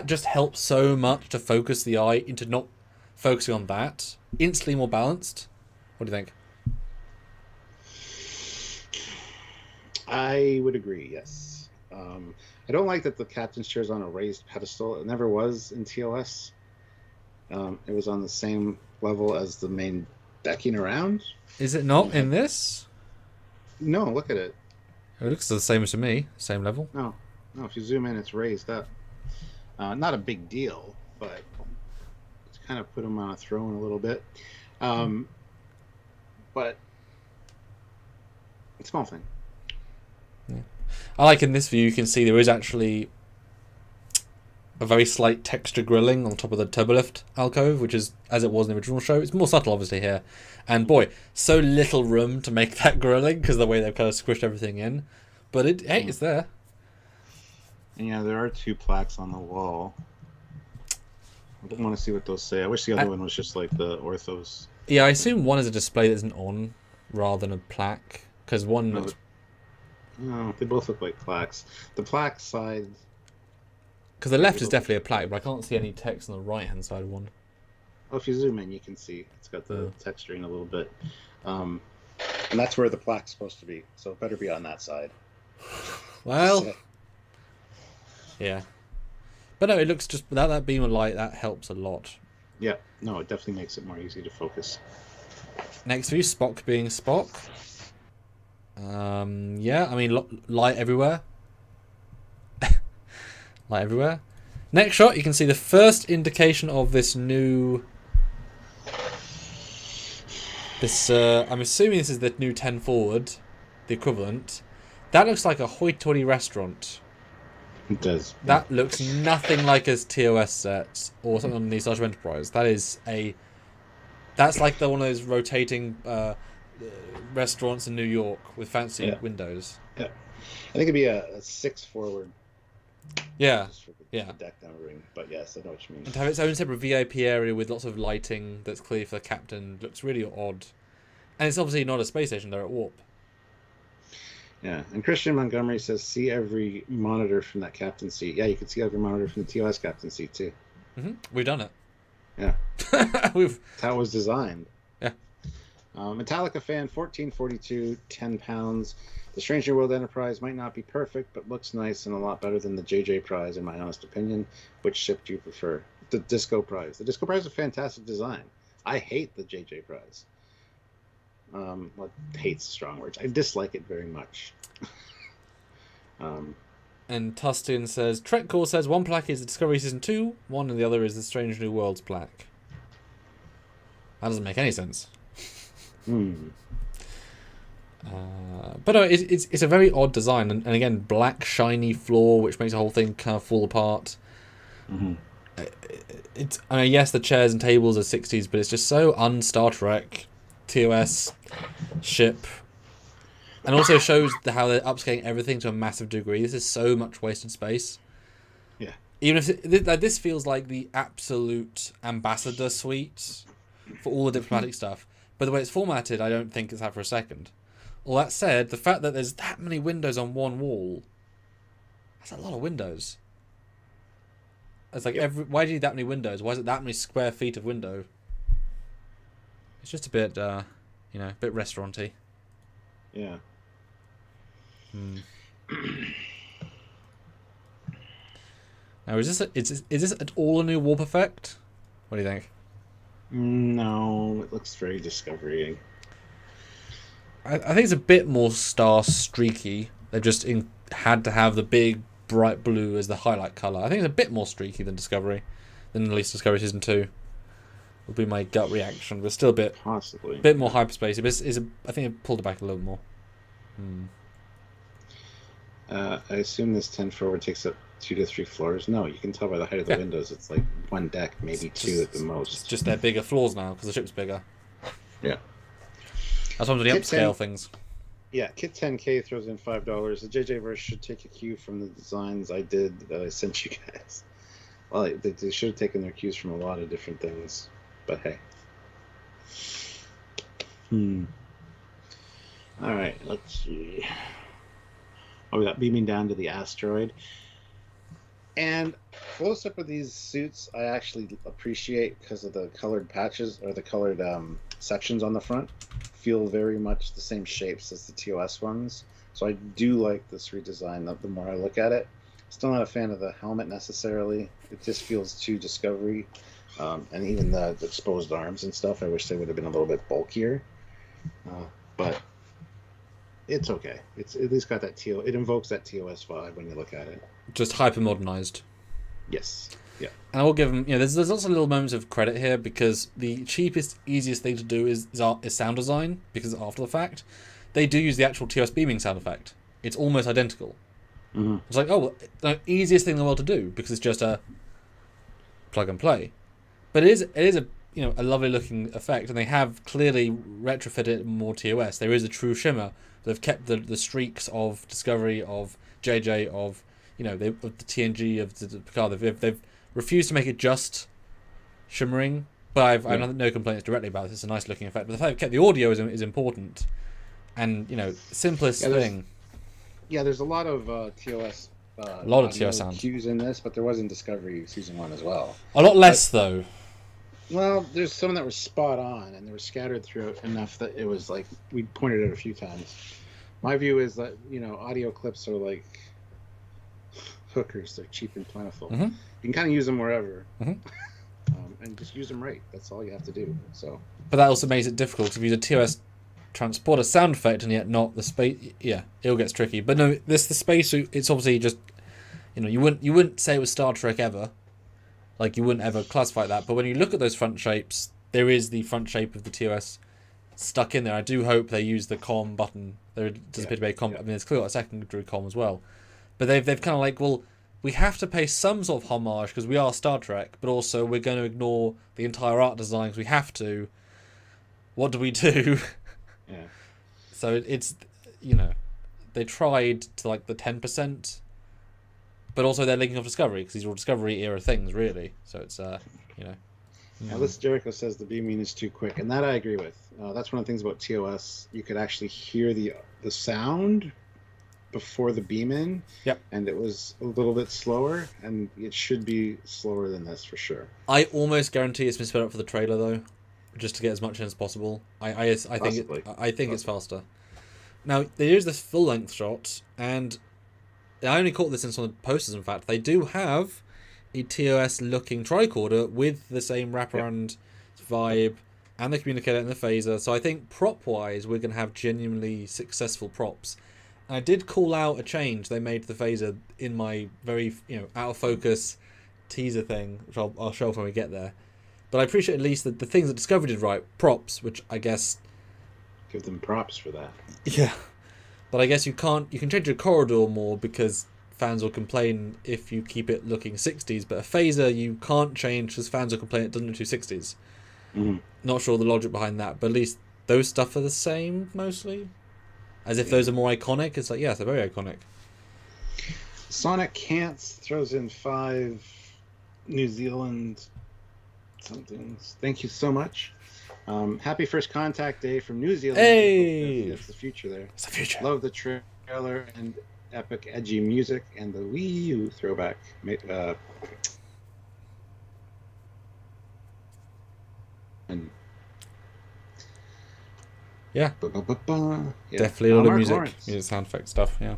just helps so much to focus the eye into not focusing on that. Instantly more balanced. What do you think? I would agree. Yes. I don't like that the captain's chair is on a raised pedestal. It never was in TOS. It was on the same level as the main decking around. Is it not in this? No, look at it. It looks the same as to me. Same level. No. If you zoom in, it's raised up. Not a big deal, but it's kind of put him on a throne a little bit. But it's a small thing. Yeah. I like in this view, you can see there is actually a very slight texture grilling on top of the turbolift alcove, which is as it was in the original show. It's more subtle, obviously, here. And boy, so little room to make that grilling because of the way they've kind of squished everything in. But it's there. And yeah, there are 2 plaques on the wall. I don't want to see what those say. I wish the other one was just like the orthos. Yeah, I assume one is a display that isn't on rather than a plaque. Because one looks... No, they both look like plaques. The plaque side... Because the left is definitely a plaque, but I can't see any text on the right-hand side of one. Well, if you zoom in, you can see it's got the texturing a little bit. And that's where the plaque's supposed to be, so it better be on that side. Well... Yeah. But no, it looks just... Without that beam of light, that helps a lot. Yeah. No, it definitely makes it more easy to focus. Next view, Spock being Spock. Yeah, I mean, light everywhere. Light everywhere. Next shot, you can see the first indication of this new... I'm assuming this is the new 10 forward, the equivalent. That looks like a hoity-toity restaurant. It does. That looks nothing like a TOS set or something on the Starship Enterprise. That's like one of those rotating restaurants in New York with fancy windows. Yeah, I think it'd be a 6 forward. Yeah, the deck numbering. But yes, I know what you mean. And to have its own separate VIP area with lots of lighting that's clear for the captain looks really odd. And it's obviously not a space station; they're at warp. Yeah, and Christian Montgomery says, see every monitor from that captain seat. Yeah, you can see every monitor from the TOS captain seat, too. We've done it. Yeah. We've That's how it was designed. yeah. Metallica fan 1442, 10 pounds. The Strange New World Enterprise might not be perfect, but looks nice and a lot better than the JJ Prize, in my honest opinion. Which ship do you prefer? The Disco Prize. The Disco Prize is a fantastic design. I hate the JJ Prize. Well, hate's strong words. I dislike it very much. And Tustin says, Trekyards says one plaque is the Discovery Season 2, one and the other is the Strange New Worlds plaque. That doesn't make any sense. But no, it's a very odd design, and again, black shiny floor, which makes the whole thing kind of fall apart. Mm-hmm. I mean, yes, the chairs and tables are 60s, but it's just so un-Star Trek, TOS, ship, and also shows how they're upscaling everything to a massive degree. This is so much wasted space. Yeah. Even if this feels like the absolute ambassador suite for all the diplomatic stuff, but the way it's formatted, I don't think it's that for a second. All that said, the fact that there's that many windows on one wall, that's a lot of windows. It's like, why do you need that many windows? Why is it that many square feet of window? It's just a bit, a bit restauranty. Yeah. Now, is this at all a new warp effect? What do you think? No, it looks very Discovery. I think it's a bit more star streaky. They've just had to have the big bright blue as the highlight colour. I think it's a bit more streaky than Discovery, than at least Discovery Season 2. Would be my gut reaction, but still a bit Possibly. Bit more hyperspace. I think it pulled it back a little more. I assume this 10 forward takes up 2 to 3 floors. No, you can tell by the height of the windows. It's like one deck, maybe two at the most. It's just they're bigger floors now because the ship's bigger. Yeah. That's one of the upscale things. Yeah, Kit 10K throws in $5. The JJ verse should take a cue from the designs I did that I sent you guys. Well, they should have taken their cues from a lot of different things, but hey. All right, let's see. Oh, we got beaming down to the asteroid. And close-up of these suits, I actually appreciate because of the colored patches, or the colored sections on the front. Feel very much the same shapes as the TOS ones. So I do like this redesign the more I look at it. Still not a fan of the helmet necessarily. It just feels too Discovery. And even the exposed arms and stuff, I wish they would have been a little bit bulkier. But it's okay. It's at least got that it invokes that TOS vibe when you look at it. Just hyper modernized. Yes. Yeah. And I will give them, there's also little moments of credit here because the cheapest, easiest thing to do is sound design, because after the fact, they do use the actual TOS beaming sound effect. It's almost identical. Mm-hmm. It's like, the easiest thing in the world to do because it's just a plug and play. But it is a a lovely looking effect, and they have clearly retrofitted more TOS. There is a true shimmer. They've kept the streaks of Discovery, of JJ, of of the TNG, of the Picard. They've refused to make it just shimmering, but I have no complaints directly about this. It's a nice looking effect. But the fact they've kept the audio is important, and simplest thing. Yeah, there's a lot of TOS. A lot of TOS sounds. Cues in this, but there was in Discovery Season 1 as well. A lot less though. Well, there's some that were spot on, and they were scattered throughout enough that it was like we pointed out a few times. My view is that audio clips are like hookers; they're cheap and plentiful. Mm-hmm. You can kind of use them wherever, mm-hmm. And just use them right. That's all you have to do. So, but that also makes it difficult to use a TOS transporter sound effect and yet not the space. Yeah, it all gets tricky. But no, the spacesuit. It's obviously just you wouldn't say it was Star Trek ever. Like, you wouldn't ever classify that. But when you look at those front shapes, there is the front shape of the TOS stuck in there. I do hope they use the COM button. There does appear to be a COM. Yeah. I mean, there's clearly a secondary COM as well. But they've kind of like, well, we have to pay some sort of homage because we are Star Trek, but also we're going to ignore the entire art design because we have to. What do we do? Yeah. So it's, they tried to like the 10%. But also they're linking off Discovery, because these are all Discovery-era things, really. So it's, Alice Jericho says the beaming is too quick, and that I agree with. That's one of the things about TOS. You could actually hear the sound before the beam in. Yep. And it was a little bit slower, and it should be slower than this for sure. I almost guarantee it's been sped up for the trailer though, just to get as much in as possible. I think it's faster. Now there is this full length shot, and I only caught this in some of the posters. In fact, they do have a TOS looking tricorder with the same wraparound vibe and the communicator and the phaser. So I think prop wise, we're gonna have genuinely successful props. And I did call out a change they made to the phaser in my very out of focus teaser thing, which I'll show off when we get there. But I appreciate at least that the things that Discovery did right, props, which I guess give them props for that. Yeah, but I guess you can change your corridor more because fans will complain if you keep it looking 60s. But a phaser you can't change because fans will complain it doesn't look too 60s. Mm-hmm. Not sure the logic behind that, but at least those stuff are the same mostly. As if those are more iconic. It's like, yes, they're very iconic. Sonic Cants throws in 5 New Zealand somethings. Thank you so much. Happy First Contact Day from New Zealand. Hey! That's the future there. It's the future. Love the trailer and epic edgy music and the Wii U throwback. And yeah. Yeah. Definitely a lot of Mark music. Lawrence. Music sound effect stuff, yeah.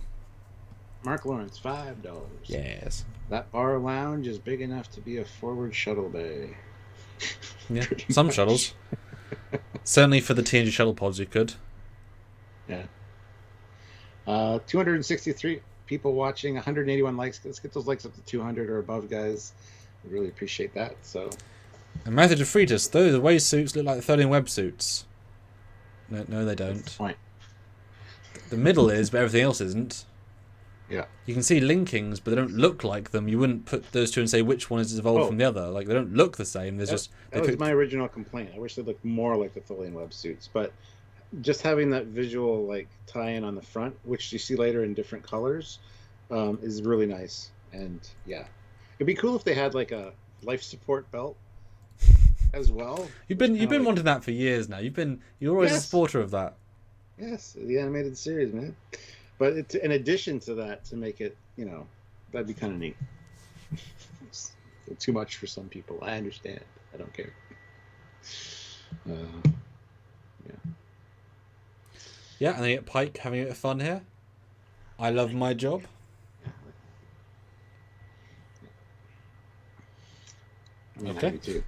Mark Lawrence, $5. Yes. That bar lounge is big enough to be a forward shuttle bay. Yeah. Some shuttles. Certainly for the TNG shuttle pods you could. Yeah. 263 people watching, 181 likes. Let's get those likes up to 200 or above, guys. I really appreciate that. So. And Matthew DeFreitas, those the way suits look like the 13 web suits. No, they don't. That's the point. The middle is, but everything else isn't. Yeah. You can see linkings, but they don't look like them. You wouldn't put those two and say which one is evolved from the other. Like, they don't look the same. There's that was my original complaint. I wish they looked more like the Tholian web suits, but just having that visual like tie-in on the front, which you see later in different colors, is really nice. And yeah, it'd be cool if they had like a life support belt as well. You've been wanting that for years now. You're always a supporter of that. Yes, the animated series, man. But it's in addition to that, to make it, that'd be kind of neat. It's too much for some people. I understand. I don't care. Yeah. Yeah, and then you get Pike having a bit of fun here. I love my job. Okay. Too.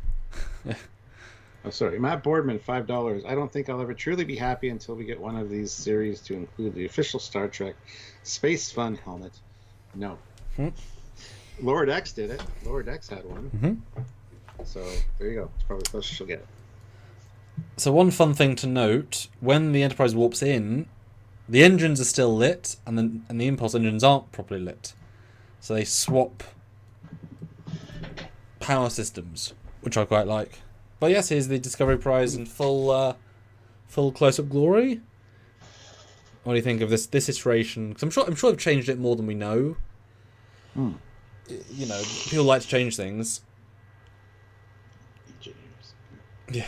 Oh, sorry. Matt Boardman, $5. I don't think I'll ever truly be happy until we get one of these series to include the official Star Trek Space Fun helmet. No. Lord X did it. Lord X had one. Mm-hmm. So there you go. It's probably close she'll get it. So one fun thing to note, when the Enterprise warps in, the engines are still lit, and the Impulse engines aren't properly lit. So they swap power systems, which I quite like. But yes, here's the Discovery Prize in full close-up glory. What do you think of this iteration? Because I'm sure they've changed it more than we know. People like to change things. Yeah.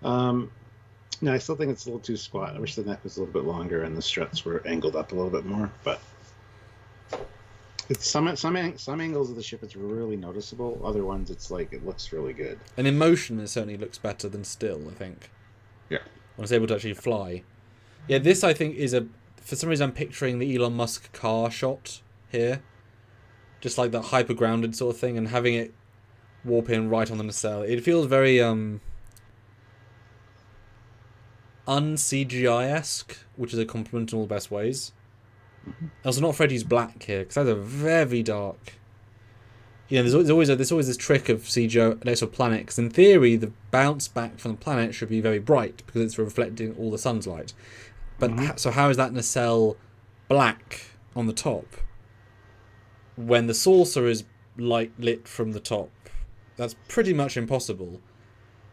No, I still think it's a little too squat. I wish the neck was a little bit longer and the struts were angled up a little bit more. But it's some angles of the ship, it's really noticeable. Other ones, it's like it looks really good. And in motion, it certainly looks better than still, I think. Yeah. When it's able to actually fly. Yeah, this I think is for some reason I'm picturing the Elon Musk car shot here. Just like that hyper-grounded sort of thing, and having it warp in right on the nacelle. It feels very un-CGI-esque, which is a compliment in all the best ways. Mm-hmm. I was not afraid to use black here, because that's a very dark... there's always this trick of CGI next to a planet, because in theory, the bounce back from the planet should be very bright, because it's reflecting all the sun's light. But so how is that nacelle black on the top, when the saucer is light lit from the top? That's pretty much impossible.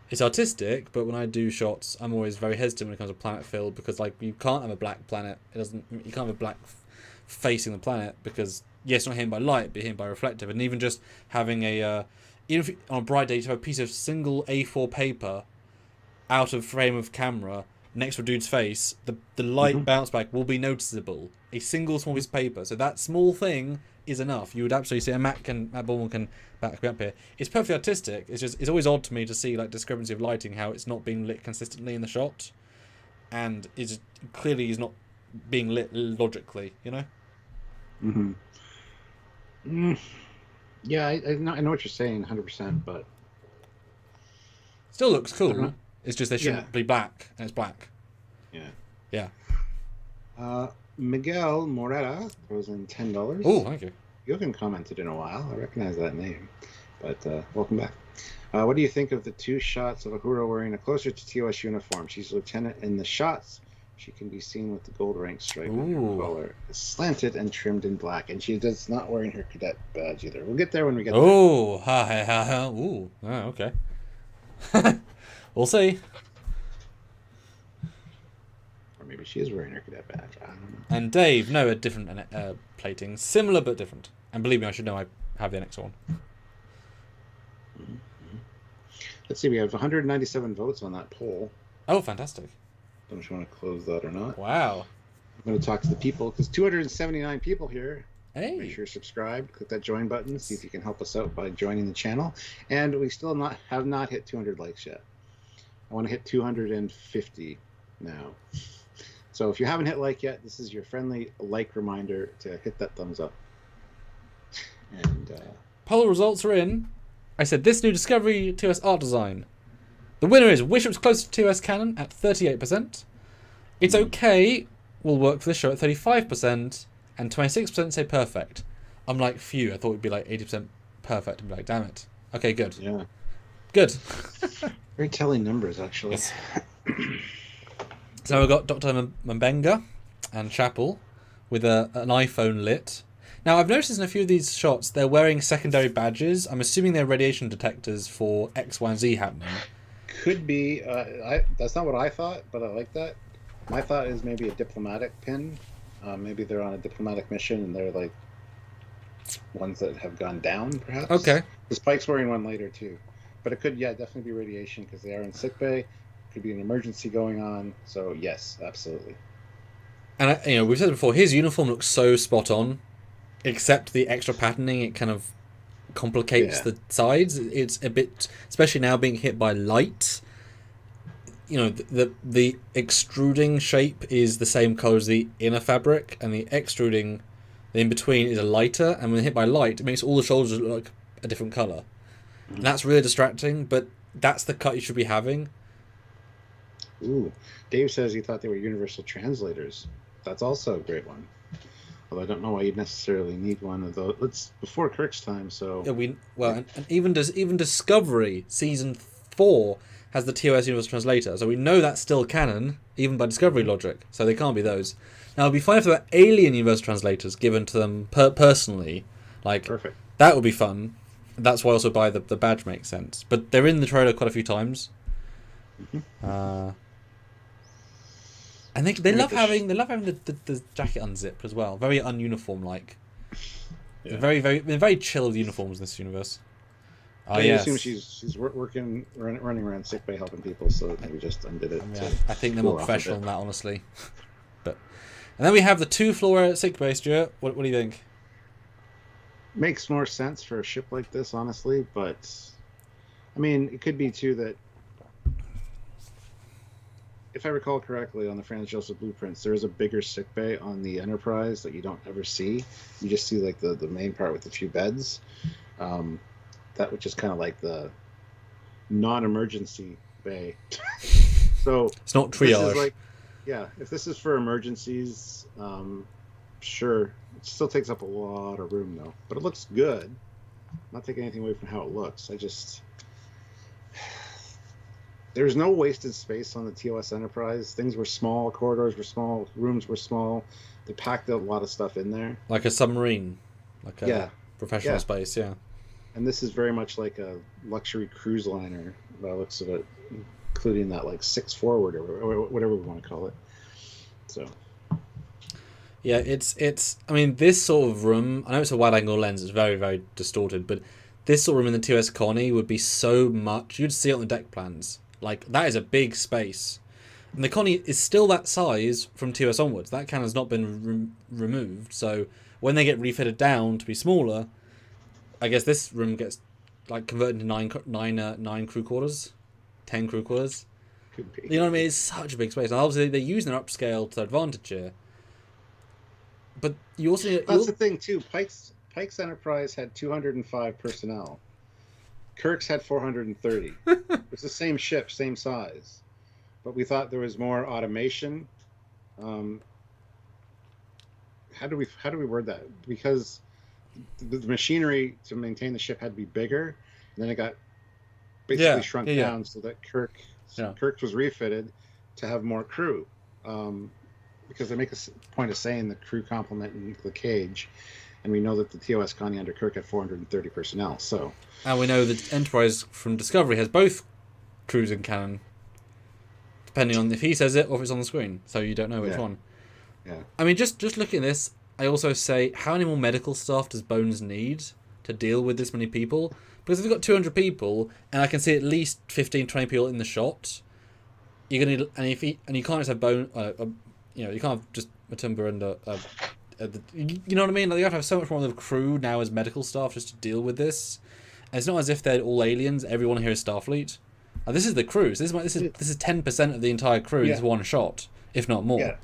It's artistic, but when I do shots, I'm always very hesitant when it comes to planet fill, because you can't have a black planet. You can't have a black facing the planet, because yes, it's not hidden by light, but hidden by reflective. And even just having even if on a bright day, to have a piece of single A4 paper out of frame of camera next to a dude's face, the light bounce back will be noticeable. A single small piece of paper. So that small thing is enough. You would absolutely see, and Matt Ballman can back me up here. It's perfectly artistic. It's always odd to me to see like discrepancy of lighting, how it's not being lit consistently in the shot, and is clearly is not being lit logically. You know. Yeah, I know what you're saying, 100%, but still looks cool. It's just they shouldn't be black, and it's black. Yeah. Miguel Morera throws in $10. Oh, thank you. You haven't commented in a while. I recognize that name, but welcome back. What do you think of the two shots of Ahura wearing a closer to TOS uniform? She's a lieutenant in the shots. She can be seen with the gold rank stripe on her collar, slanted and trimmed in black, and she does not wearing her cadet badge either. We'll get there when we get there. Oh, ha. Ooh, okay. We'll see. Or maybe she is wearing her cadet badge. I don't know. And Dave, no, a different plating, similar but different. And believe me, I should know I have the next one. Let's see, we have 197 votes on that poll. Oh, fantastic. Don't know if you want to close that or not. Wow. I'm going to talk to the people, because 279 people here. Hey. Make sure you're subscribed. Click that join button. See if you can help us out by joining the channel. And we still have not hit 200 likes yet. I want to hit 250 now. So if you haven't hit like yet, this is your friendly like reminder to hit that thumbs up. And poll results are in. I said this new Discovery TOS art design. The winner is Wish It Was Closer to TOS Canon at 38%. It's okay will work for the show at 35%. And 26% say perfect. I'm like, phew, I thought it would be like 80% perfect. And be like, damn it. Okay, good. Yeah. Good. Very telling numbers, actually. Yes. So we've got Dr. Mbenga and Chapel with an iPhone lit. Now, I've noticed in a few of these shots, they're wearing secondary badges. I'm assuming they're radiation detectors for X, Y, and Z happening. Could be. That's not what I thought, but I like that. My thought is maybe a diplomatic pin. Maybe they're on a diplomatic mission and they're like ones that have gone down, perhaps. Okay. The Spike's wearing one later, too. But it could, definitely be radiation because they are in sickbay. Could be an emergency going on. So, yes, absolutely. And, we've said before, his uniform looks so spot on. Except the extra patterning, it kind of complicates the sides. It's a bit, especially now being hit by light. The extruding shape is the same color as the inner fabric, and the extruding, the in between, is a lighter. And when hit by light, it makes all the shoulders look like a different color. And that's really distracting, but that's the cut you should be having. Ooh, Dave says he thought they were universal translators. That's also a great one. Although I don't know why you'd necessarily need one of those. It's before Kirk's time, so. Yeah, and even Discovery Season 4 has the TOS Universal Translator, so we know that's still canon, even by Discovery logic. So they can't be those. Now it'd be fine if there were alien Universal Translators given to them personally. Like, perfect. That would be fun. That's why I also buy the badge makes sense. But they're in the trailer quite a few times. And they love having the jacket unzipped as well. Very ununiform like. Yeah. They're very chill uniforms in this universe. I assume she's running around sickbay helping people, so maybe just undid it. I think they're more professional than that, honestly. And then we have the 2-floor sickbay. Stuart, what do you think? Makes more sense for a ship like this, honestly, but I mean, it could be too that. If I recall correctly, on the Franz Joseph blueprints, there is a bigger sickbay on the Enterprise that you don't ever see. You just see like the main part with the few beds. That which is kind of like the non-emergency bay. So it's not triage. If this is for emergencies, sure, it still takes up a lot of room though. But it looks good. I'm not taking anything away from how it looks. There's no wasted space on the TOS Enterprise. Things were small, corridors were small, rooms were small. They packed a lot of stuff in there. Like a submarine. Like a professional space, yeah. And this is very much like a luxury cruise liner, by the looks of it, including that like 6 forward or whatever we want to call it. So. Yeah, it's. I mean, this sort of room, I know it's a wide-angle lens, it's very, very distorted, but this sort of room in the TOS Connie would be so much, you'd see it on the deck plans. Like, that is a big space. And the Connie is still that size from TOS onwards. That cannon's not been removed. So when they get refitted down to be smaller, I guess this room gets like converted into nine crew quarters, 10 crew quarters. Could be. You know what I mean? It's such a big space. And obviously they're using their upscale to their advantage here. But you also That's the thing too. Pike's Enterprise had 205 personnel. Kirk's had 430. It's the same ship, same size, but we thought there was more automation. How do we word that? Because the machinery to maintain the ship had to be bigger, and then it got basically shrunk down so that Kirk's was refitted to have more crew. Because they make a point of saying the crew complement in the cage, and we know that the TOS Connie under Kirk had 430 personnel. So, and we know that Enterprise from Discovery has both crews and cannon, depending on if he says it or if it's on the screen. So you don't know which one. Yeah. I mean, just looking at this, I also say, how many more medical staff does Bones need to deal with this many people? Because if they've got 200 people, and I can see at least 15, 20 people in the shot, you're gonna need, and you can't just have Bone. You can't have just Matumba and you know what I mean? Like, you have to have so much more of the crew now as medical staff just to deal with this. And it's not as if they're all aliens. Everyone here is Starfleet. This is the crew. So this is 10% of the entire crew. This one shot, if not more. Yeah.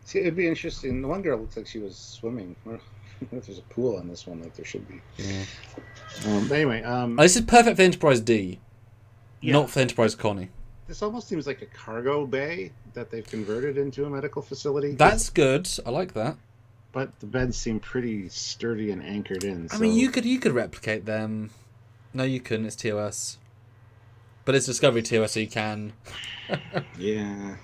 See, it'd be interesting. The one girl looks like she was swimming. I don't know if there's a pool on this one, like there should be. Yeah. Anyway, this is perfect for Enterprise D, not for Enterprise Connie. This almost seems like a cargo bay that they've converted into a medical facility. That's good. I like that. But the beds seem pretty sturdy and anchored in. So. I mean, you could replicate them. No, you couldn't. It's TOS. But it's Discovery TOS, so you can. Yeah.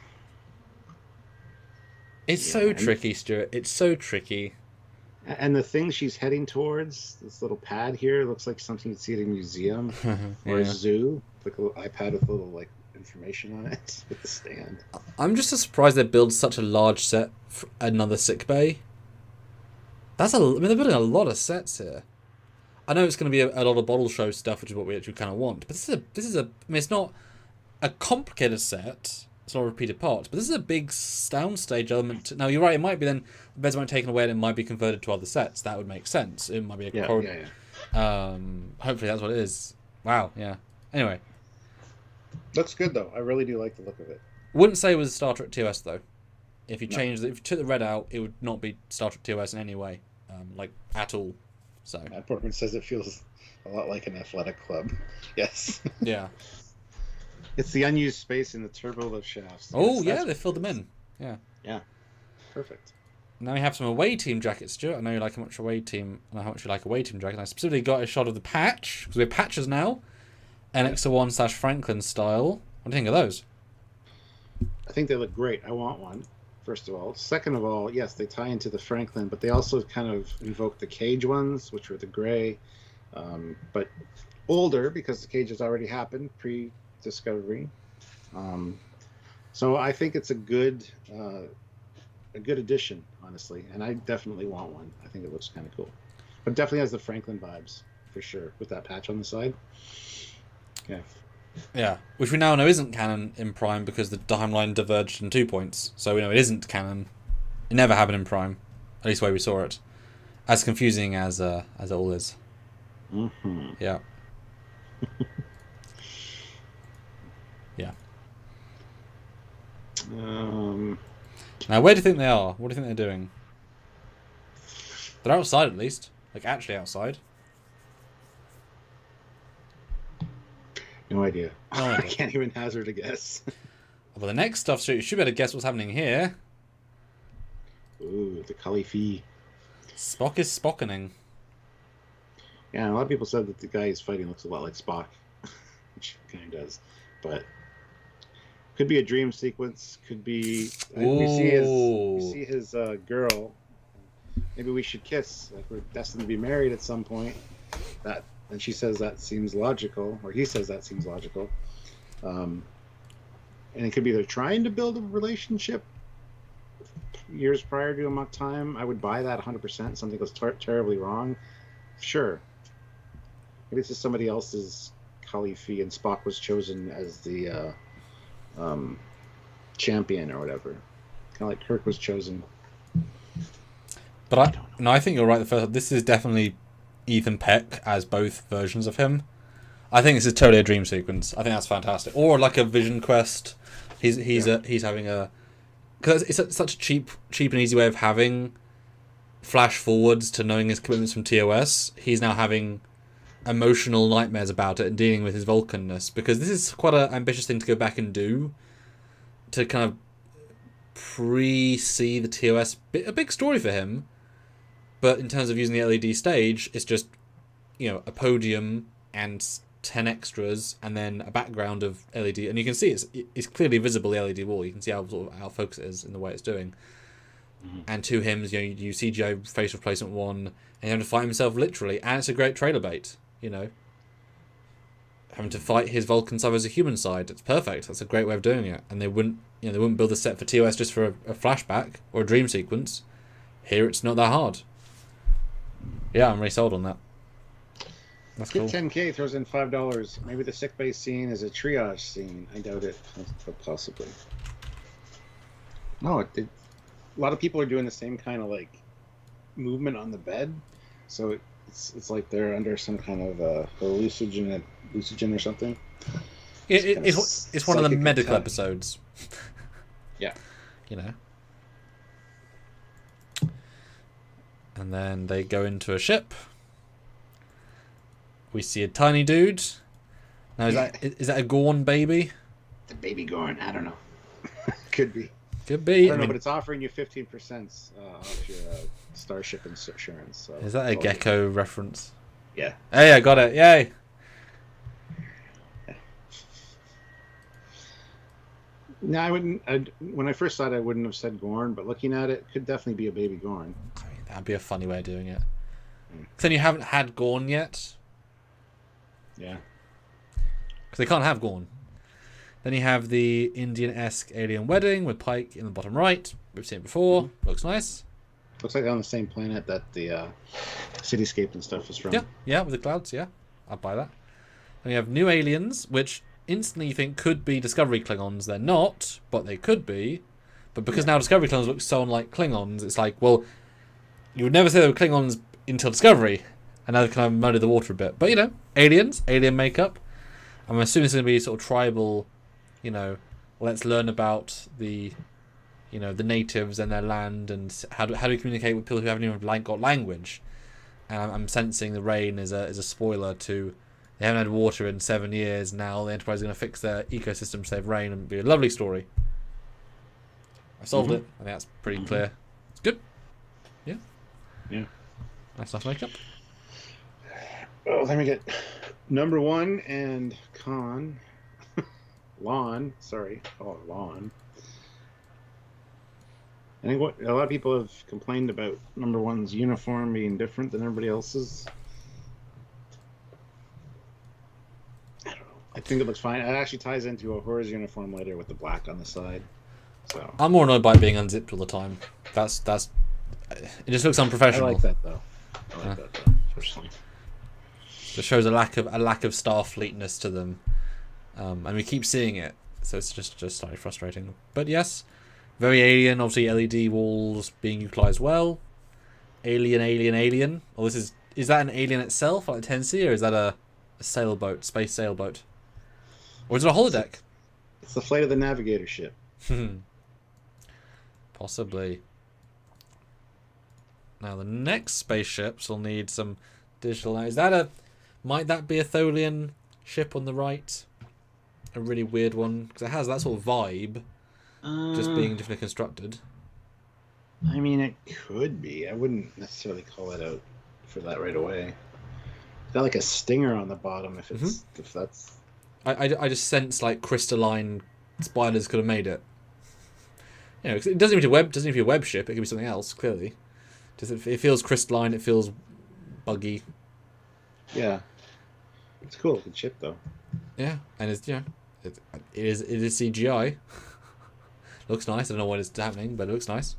It's so tricky, Stuart. It's so tricky. And the thing she's heading towards, this little pad here, looks like something you'd see at a museum or a zoo. Like a little iPad with a little, like, information on it with the stand. I'm just surprised they build such a large set for another sick bay. They're building a lot of sets here. I know it's going to be a lot of bottle show stuff, which is what we actually kind of want. But this is I mean, it's not a complicated set. It's not repeated parts, but this is a big soundstage element. Now you're right. It might be then the beds might be taken away and it might be converted to other sets. That would make sense. It might be a corridor. Hopefully that's what it is. Wow. Yeah. Anyway. Looks good though. I really do like the look of it. Wouldn't say it was Star Trek TOS though. If you if you took the red out, it would not be Star Trek TOS in any way, like at all. So Matt Portman says it feels a lot like an athletic club. Yes. Yeah. It's the unused space in the turbolift shafts. Oh yeah, they filled them in. Yeah. Yeah. Perfect. Now we have some away team jackets, Stuart. I know you like how much away team, and how much you like away team jacket. I specifically got a shot of the patch because we have patches now. NX-01 / Franklin style. What do you think of those? I think they look great. I want one, first of all. Second of all, yes, they tie into the Franklin, but they also kind of invoke the Cage ones, which were the gray, but older because the Cage has already happened pre-Discovery. So I think it's a good addition, honestly, and I definitely want one. I think it looks kind of cool, but definitely has the Franklin vibes for sure with that patch on the side. Yeah. Yeah, which we now know isn't canon in Prime because the timeline diverged in 2 points. So we know it isn't canon. It never happened in Prime, at least the way we saw it. As confusing as it all is. Mm-hmm. Yeah. Yeah. Now, where do you think they are? What do you think they're doing? They're outside, at least. Like, actually outside. No idea. No idea. I can't even hazard a guess. Well, the next stuff, you should be able to guess what's happening here. Ooh, the Khalifi. Spock is spockening. Yeah, a lot of people said that the guy he's fighting looks a lot like Spock, which kind of does. But could be a dream sequence. Could be we see his girl. Maybe we should kiss. Like we're destined to be married at some point. And she says that seems logical, or he says that seems logical. And it could be they're trying to build a relationship years prior to Amok Time. I would buy that 100%. Something goes terribly wrong. Sure. Maybe it's just somebody else's Khalifi, and Spock was chosen as the champion or whatever. Kind of like Kirk was chosen. But I think you're right. The first, this is definitely Ethan Peck as both versions of him. I think this is totally a dream sequence. I think that's fantastic. Or like a vision quest. He's having a, because it's such a cheap and easy way of having flash forwards to knowing his commitments from TOS. He's now having emotional nightmares about it and dealing with his Vulcanness, because this is quite an ambitious thing to go back and do, to kind of pre-see the TOS, a big story for him. But in terms of using the LED stage, it's just, a podium and 10 extras and then a background of LED, and you can see it's clearly visible, the LED wall. You can see how sort of out of focus it is in the way it's doing. Mm-hmm. And 2 hymns, you CGI face replacement 1, and you have to fight himself literally, and it's a great trailer bait. Having to fight his Vulcan side as a human side, it's perfect. That's a great way of doing it. And they wouldn't build a set for TOS just for a flashback or a dream sequence. Here, it's not that hard. Yeah, I'm really sold on that. That's cool. 10K throws in $5. Maybe the sick bay scene is a triage scene. I doubt it, but possibly. No, a lot of people are doing the same kind of like movement on the bed, so it's like they're under some kind of hallucinogen or something. It's one of the medical episodes. Yeah. And then they go into a ship. We see a tiny dude. Now, is that a Gorn baby? The baby Gorn. I don't know. Could be. Could be. I don't know, but it's offering you 15% off your Starship insurance. So is that a Gecko reference? Yeah. Hey, I got it. Yay. No, I wouldn't. When I first saw it, I wouldn't have said Gorn, but looking at it, could definitely be a baby Gorn. I mean, that'd be a funny way of doing it. Then you haven't had Gorn yet. Yeah. Because they can't have Gorn. Then you have the Indian-esque alien wedding with Pike in the bottom right. We've seen it before. Mm-hmm. Looks nice. Looks like they're on the same planet that the cityscape and stuff is from. Yeah, with the clouds. Yeah, I'd buy that. Then we have new aliens, which instantly you think could be Discovery Klingons. They're not, but they could be. But because now Discovery Klingons look so unlike Klingons, it's like, well, you would never say they were Klingons until Discovery, and now they've kind of muddied the water a bit. But aliens, alien makeup. I'm assuming it's going to be sort of tribal. Let's learn about the natives and their land, and how do we communicate with people who haven't even got language. And I'm sensing the rain is a spoiler to. They haven't had water in 7 years. Now the Enterprise is going to fix their ecosystem to save rain, and it'll be a lovely story. I solved it. I think that's pretty clear. It's good. Yeah. Yeah. Nice makeup. Oh, let me get number 1 and Khan. Lon. Sorry. Oh, Lon. I think what a lot of people have complained about number 1's uniform being different than everybody else's. I think it looks fine. It actually ties into Uhura's uniform later with the black on the side. So I'm more annoyed by it being unzipped all the time. That's it just looks unprofessional. I like that though. Personally. It shows a lack of Starfleetness to them, and we keep seeing it, so it's just slightly frustrating. But yes, very alien. Obviously, LED walls being utilized well. Alien. Or is that an alien itself, like Tennessee, or is that a sailboat, space sailboat? Or is it a holodeck? It's the flight of the Navigator ship. Possibly. Now the next spaceships will need some digital. Might that be a Tholian ship on the right? A really weird one, because it has that sort of vibe, just being differently constructed. I mean, it could be. I wouldn't necessarily call it out for that right away. Got like a stinger on the bottom if that's. I just sense like crystalline spiders could have made it. 'Cause it doesn't need to be a web ship. It could be something else. Clearly, it feels crystalline. It feels buggy. Yeah, it's cool. Good ship though. Yeah, and it is CGI. Looks nice. I don't know what is happening, but it looks nice.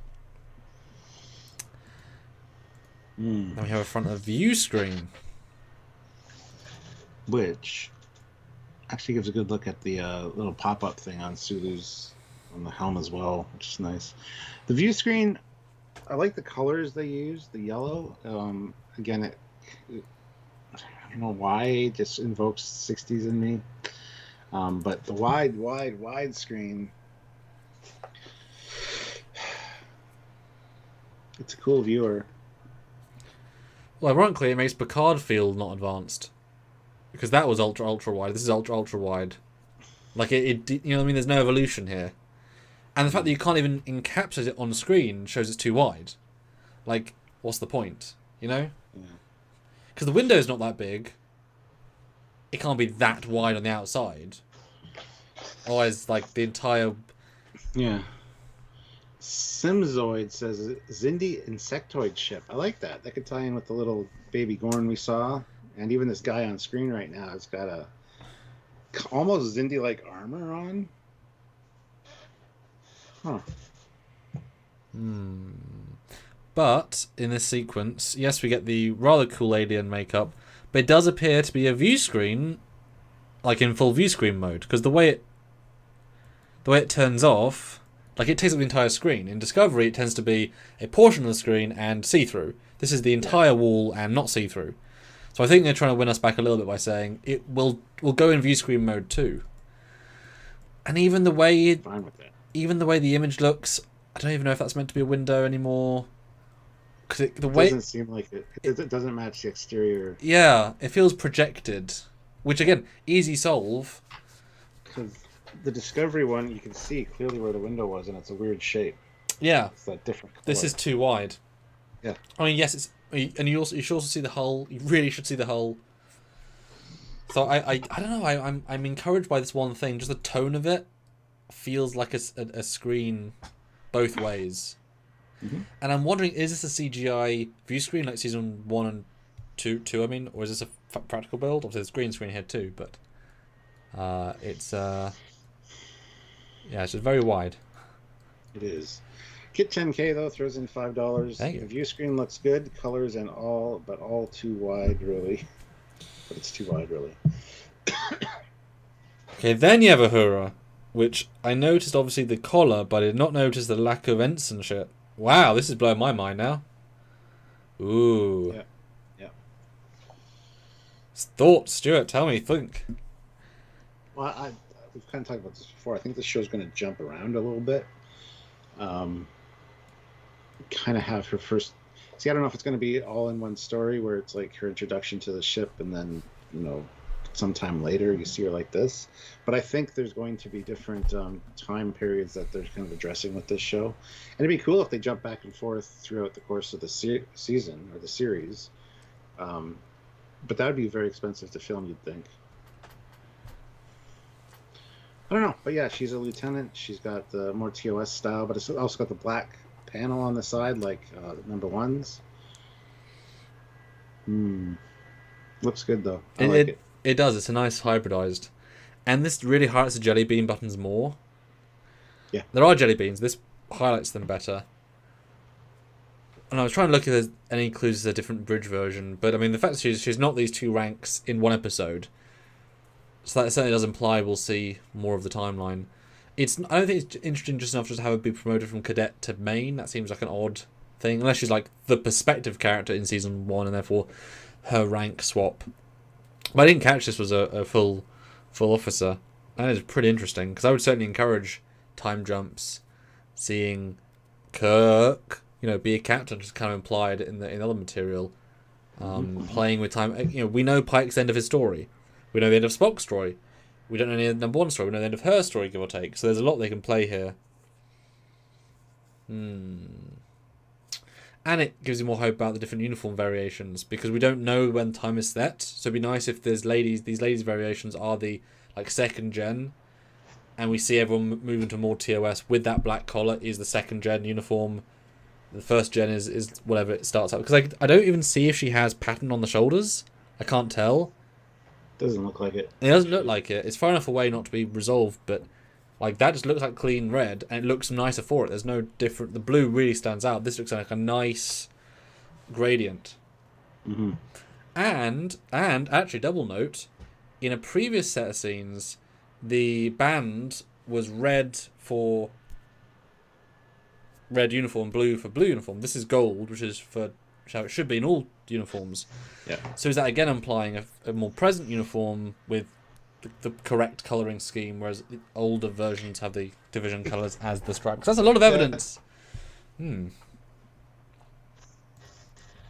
Then we have a front of view screen, which actually gives a good look at the little pop-up thing on Sulu's on the helm as well, which is nice. The view screen, I like the colors they use. The yellow, again, I don't know why it just invokes 60s in me. But the wide screen, it's a cool viewer. Well, ironically, it makes Picard feel not advanced. Because that was ultra wide. This is ultra wide. Like, it you know what I mean? There's no evolution here. And the fact that you can't even encapsulate it on screen shows it's too wide. Like, what's the point? You know? Because the window's not that big. It can't be that wide on the outside. Otherwise, like, the entire... Yeah. Simzoid says Xindi insectoid ship. I like that. That could tie in with the little baby Gorn we saw. And even this guy on screen right now has got a almost Xindi-like armor on. Huh. But, in this sequence, yes, we get the rather cool alien makeup, but it does appear to be a view screen, like in full view screen mode, because the way it turns off, like it takes up the entire screen. In Discovery, it tends to be a portion of the screen and see-through. This is the entire wall and not see-through. So I think they're trying to win us back a little bit by saying it will go in view screen mode too. And even the way the image looks, I don't even know if that's meant to be a window anymore. Because it doesn't seem like it. It doesn't match the exterior. Yeah, it feels projected, which again, easy solve. Because the Discovery one, you can see clearly where the window was, and it's a weird shape. Yeah, it's that different color. This is too wide. Yeah, I mean, yes, it's, and you should also see the hull. You really should see the hull. So I don't know. I'm encouraged by this one thing. Just the tone of it feels like a screen both ways. Mm-hmm. And I'm wondering, is this a CGI view screen like season 1 and 2? I mean, or is this a practical build? Obviously, there's green screen here too, but it's it's just very wide. It is. Kit 10K though throws in $5. The view screen looks good, colors and all, but all too wide, really. But it's too wide, really. Okay, then you have a Uhura, which I noticed obviously the collar, but I did not notice the lack of ensignship. Wow, this is blowing my mind now. Ooh. Yeah. Thoughts, Stuart? Tell me, think. Well, we've kind of talked about this before. I think this show's going to jump around a little bit. Kind of have her first... See, I don't know if it's going to be all in one story where it's like her introduction to the ship and then, sometime later you see her like this. But I think there's going to be different time periods that they're kind of addressing with this show. And it'd be cool if they jump back and forth throughout the course of the season or the series. But that would be very expensive to film, you'd think. I don't know. But yeah, she's a lieutenant. She's got the more TOS style, but it's also got the black panel on the side like number ones. Looks good though. I like it. It does. It's a nice hybridized, and this really highlights the jelly bean buttons more. Yeah, there are jelly beans. This highlights them better. And I was trying to look if there's any clues to a different bridge version, but I mean the fact that she's not these two ranks in one episode, so that certainly does imply we'll see more of the timeline. I don't think it's interesting just enough just to have her be promoted from cadet to main. That seems like an odd thing, unless she's like the perspective character in season 1 and therefore her rank swap. But I didn't catch this was a full officer. That is pretty interesting, because I would certainly encourage time jumps, seeing Kirk, be a captain, just kind of implied in the other material, playing with time. We know Pike's end of his story. We know the end of Spock's story. We don't know the end of number 1 story. We know the end of her story, give or take. So there's a lot they can play here. And it gives you more hope about the different uniform variations, because we don't know when time is set. So it'd be nice if these ladies' variations are the second gen, and we see everyone moving to more TOS with that black collar is the second gen uniform. The first gen is whatever it starts out. Because I don't even see if she has pattern on the shoulders. I can't tell. Doesn't look like it. It doesn't look like it. It's far enough away not to be resolved, but that just looks like clean red, and it looks nicer for it. There's no different. The blue really stands out. This looks like a nice gradient. Mm-hmm. And actually, double note, in a previous set of scenes, the band was red for red uniform, blue for blue uniform. This is gold, which is for how it should be in all uniforms. Yeah. So is that again implying a more present uniform with the correct colouring scheme, whereas the older versions have the division colours as the stripe? Because that's a lot of evidence.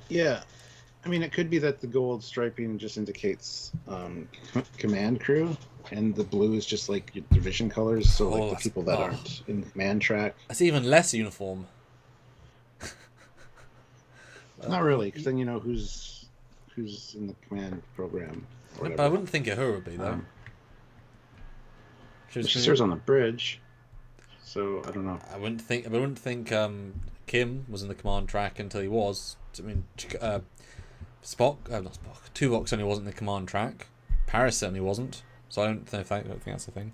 Yeah. I mean, it could be that the gold striping just indicates command crew, and the blue is just like your division colors, so like the people that aren't in command track. That's even less uniform. Not really, because then you know who's in the command program. But I wouldn't think her would be though. She serves on the bridge, so I don't know. I wouldn't think Kim was in the command track until he was. I mean, not Spock. Tuvok certainly wasn't in the command track. Paris certainly wasn't. So I don't think that's the thing.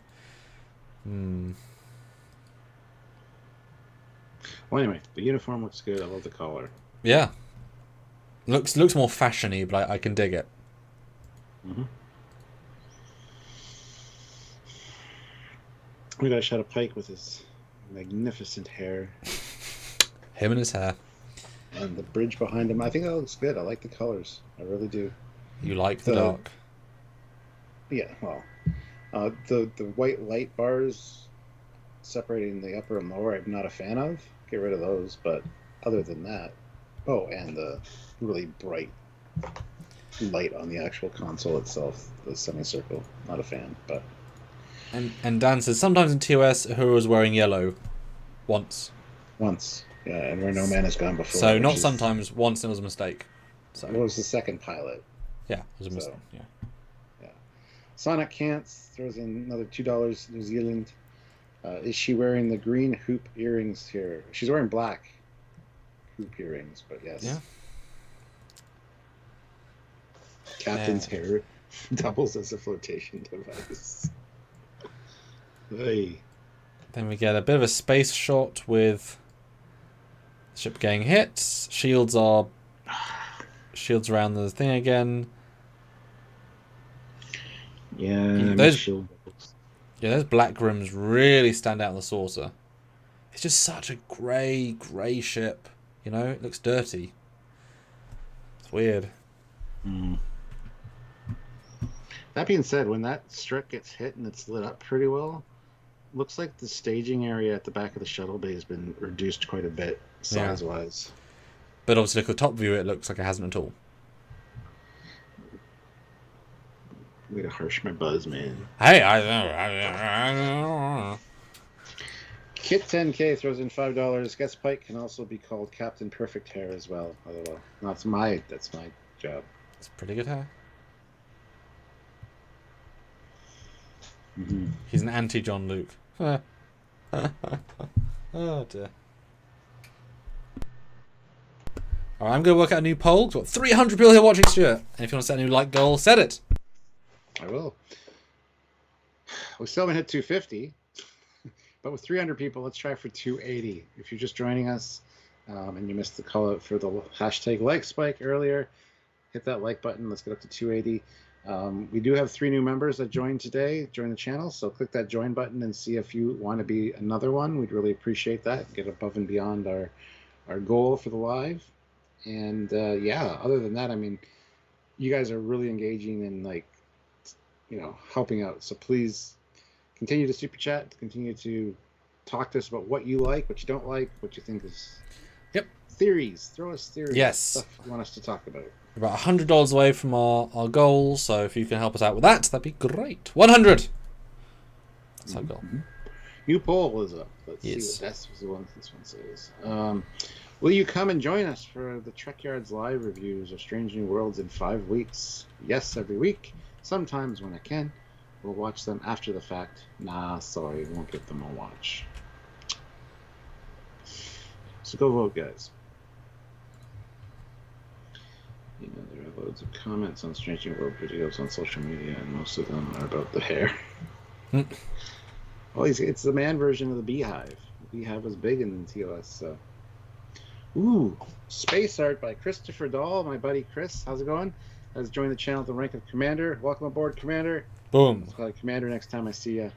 Well, anyway, the uniform looks good. I love the collar. Yeah. Looks more fashiony, but I can dig it. We got a shot of Pike with his magnificent hair. Him and his hair. And the bridge behind him. I think that looks good. I like the colors. I really do. You like the dark? Yeah, well. The white light bars separating the upper and lower, I'm not a fan of. Get rid of those. But other than that... Oh, and the really bright light on the actual console itself. The semicircle. Not a fan, but... And Dan says, sometimes in TOS, Uhura was wearing yellow. Once. Yeah, and where no man has gone before. So not sometimes, once it was a mistake. So it was the second pilot. Yeah, it was a mistake. Yeah. Sonic Cants throws in another $2 New Zealand. Is she wearing the green hoop earrings here? She's wearing black hoop earrings, but yes. Yeah. Captain's hair doubles as a flotation device. Hey. Then we get a bit of a space shot with the ship getting hit. Shields around the thing again. Yeah, those black rims really stand out on the saucer. It's just such a grey ship. You know, it looks dirty. It's weird. That being said, when that strip gets hit and it's lit up pretty well, looks like the staging area at the back of the shuttle bay has been reduced quite a bit size-wise. But obviously, look at the top view, it looks like it hasn't at all. Way to harsh my buzz, man. Hey, Kit 10K throws in $5. Guess Pike can also be called Captain Perfect Hair as well. Although that's my job. It's pretty good hair. He's an anti-John Luke. Oh dear. Alright, I'm going to work out a new poll. We've got 300 people here watching, Stuart. And if you want to set a new like goal, set it. I will. We still haven't hit 250. But with 300 people, let's try for 280. If you're just joining us and you missed the call out for the hashtag like spike earlier, hit that like button. Let's get up to 280. We do have 3 new members that joined today, join the channel. So click that join button and see if you want to be another one. We'd really appreciate that. Get above and beyond our goal for the live. And yeah, other than that, I mean, you guys are really engaging and helping out. So please continue to super chat, continue to talk to us about what you like, what you don't like, what you think is theories. Throw us theories. Yes. Stuff you want us to talk about. We're about $100 away from our goal, so if you can help us out with that, that'd be great. 100. That's our goal. New poll is up. Let's see what this one says. Will you come and join us for the Trekyards live reviews of Strange New Worlds in 5 weeks? Yes, every week. Sometimes when I can. We'll watch them after the fact. Nah, sorry, we won't get them a watch. So go vote, guys. You know, there are loads of comments on Strange New World videos on social media, and most of them are about the hair. Well, it's the man version of the Beehive. The Beehive was big in TOS, so. Ooh, Space Art by Christopher Dahl, my buddy Chris. How's it going? Has joined the channel at the rank of Commander. Welcome aboard, Commander. Boom. I'll call you Commander next time I see you.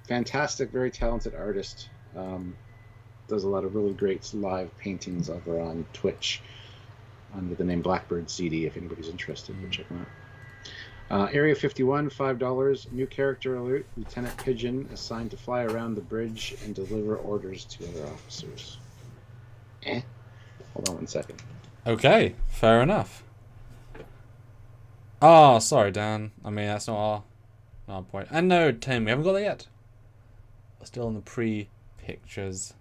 Fantastic, very talented artist. does a lot of really great live paintings over on Twitch under the name Blackbird CD. If anybody's interested, go check them out. Area 51, $5. New character alert. Lieutenant Pigeon assigned to fly around the bridge and deliver orders to other officers. Hold on 1 second. Okay, fair enough. Oh, sorry, Dan. I mean, that's not our point. And no, Tim, we haven't got that yet. We're still in the pre-pictures.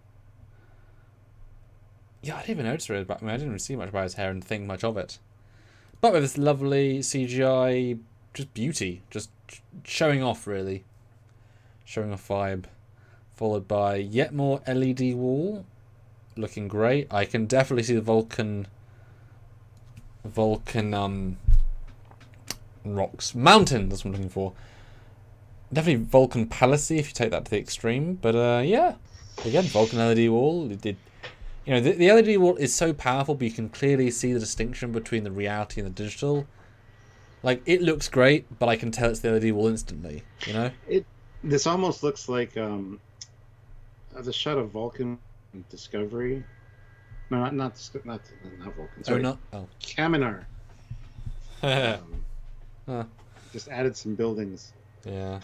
Yeah, I didn't even notice it. I mean, I didn't even see much about his hair and think much of it. But with this lovely CGI, just beauty, just showing off, really. Showing off vibe. Followed by yet more LED wall. Looking great. I can definitely see the Vulcan rocks. Mountain, that's what I'm looking for. Definitely Vulcan Palace if you take that to the extreme. But yeah. Again, Vulcan LED wall. It did. You know, the LED wall is so powerful, but you can clearly see the distinction between the reality and the digital. Like, it looks great, but I can tell it's the LED wall instantly, you know? This almost looks like the shot of Vulcan Discovery. No, not Vulcan. Sorry. Kaminar. Just added some buildings. Yeah.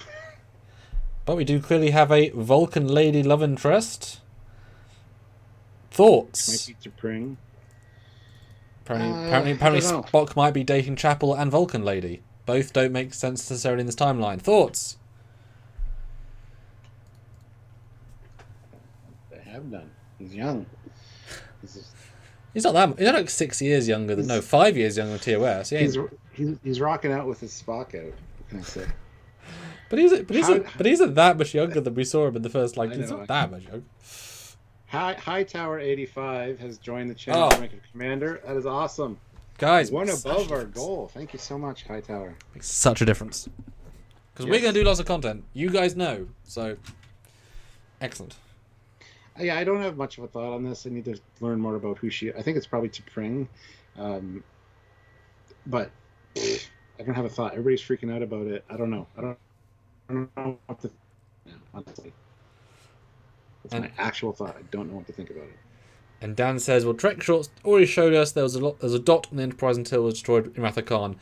But we do clearly have a Vulcan lady love interest. Thoughts? Might be T'Pring. Apparently Spock might be dating Chapel and Vulcan lady. Both don't make sense necessarily in this timeline. Thoughts? They have done. He's young. He's not that. He's not like 6 years younger than 5 years younger than TOS. He's rocking out with his Spock out. What can I say? But he isn't that much younger than we saw him in the first. Like, he's not that much younger. Hightower 85 has joined the channel rank of commander. That is awesome, guys. One above our goal. Thank you so much, Hightower. Makes such a difference. Because we're gonna do lots of content. You guys know, so excellent. Yeah, I don't have much of a thought on this. I need to learn more about who she. I think it's probably T'Pring, but I don't have a thought. Everybody's freaking out about it. I don't know. I don't know what to. Honestly. That's my actual thought. I don't know what to think about it. And Dan says, well, Trek Shorts already showed us there's a dot on the Enterprise until it was destroyed in Wrath of Khan.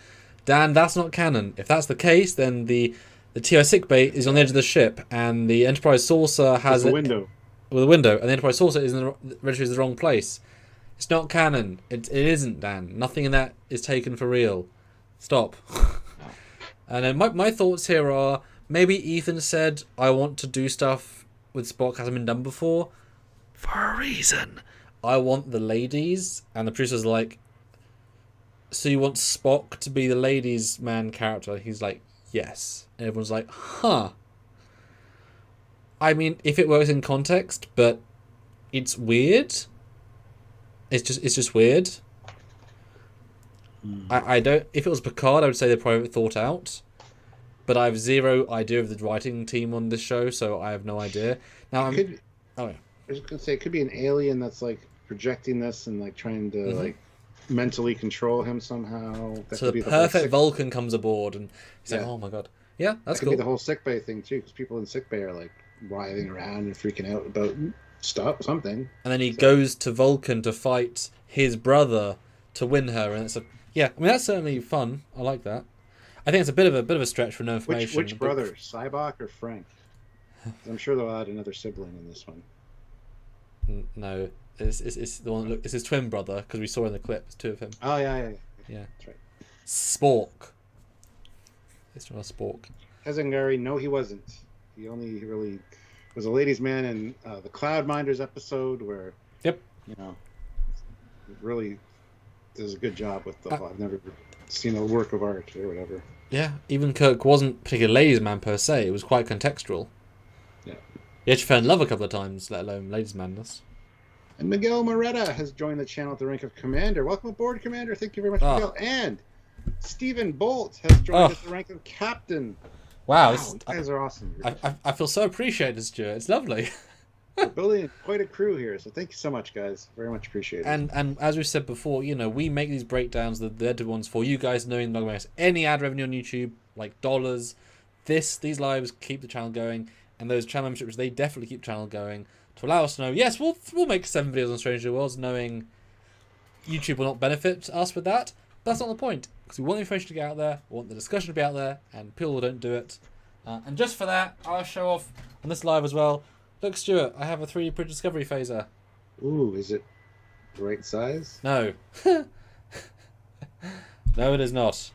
Dan, that's not canon. If that's the case, then the TOS sickbay is on the edge of the ship, and the Enterprise saucer has a window. With a window, and the Enterprise saucer is registers the wrong place. It's not canon. It isn't, Dan. Nothing in that is taken for real. Stop. And then my thoughts here are, maybe Ethan said, I want to do stuff with Spock hasn't been done before for a reason. I want the ladies, and the producer's like, so you want Spock to be the ladies' man character? He's like, yes. And everyone's like, huh. I mean, if it works in context, but it's weird. It's just weird. I don't. If it was Picard, I would say they probably thought out. But I have zero idea of the writing team on this show, so I have no idea. Now I was just gonna say it could be an alien that's like projecting this and like trying to like mentally control him somehow. That so the perfect Vulcan comes aboard, and he's like, "Oh my god, yeah, that's cool." Could be the whole sickbay thing too, because people in sickbay are like writhing around and freaking out about something. And then he goes to Vulcan to fight his brother to win her, and it's I mean that's certainly fun. I like that. I think it's a bit of a stretch for no information. Which brother, Cybok or Frank? I'm sure they'll add another sibling in this one. No, it's the one. Look, it's his twin brother because we saw in the clip. It's two of him. Oh yeah. That's right. Spork. It's not a Spork. Hezengari, no, he wasn't. He only really was a ladies' man in the Cloudminders episode where. Yep. Really does a good job with the. I've never seen a work of art or whatever. Yeah, even Kirk wasn't particularly ladies' man per se. It was quite contextual. Yeah. He actually fell in love a couple of times, let alone ladies' manness. And Miguel Moretta has joined the channel at the rank of Commander. Welcome aboard, Commander. Thank you very much, Miguel. And Stephen Bolt has joined at the rank of Captain. Wow, you guys are awesome. I feel so appreciated, Stuart. It's lovely. We're building quite a crew here, so thank you so much, guys. Very much appreciated. And as we said before, we make these breakdowns, the edited ones, for you guys knowing not going to any ad revenue on YouTube, like dollars. These lives keep the channel going, and those channel memberships, they definitely keep the channel going. to allow us to know, yes, we'll make 7 videos on Strange New Worlds, knowing YouTube will not benefit us with that. But that's not the point, because we want the information to get out there, we want the discussion to be out there, and people don't do it. And just for that, I'll show off on this live as well. Look, Stuart, I have a 3D printed Discovery phaser. Ooh, is it the right size? No. No, it is not.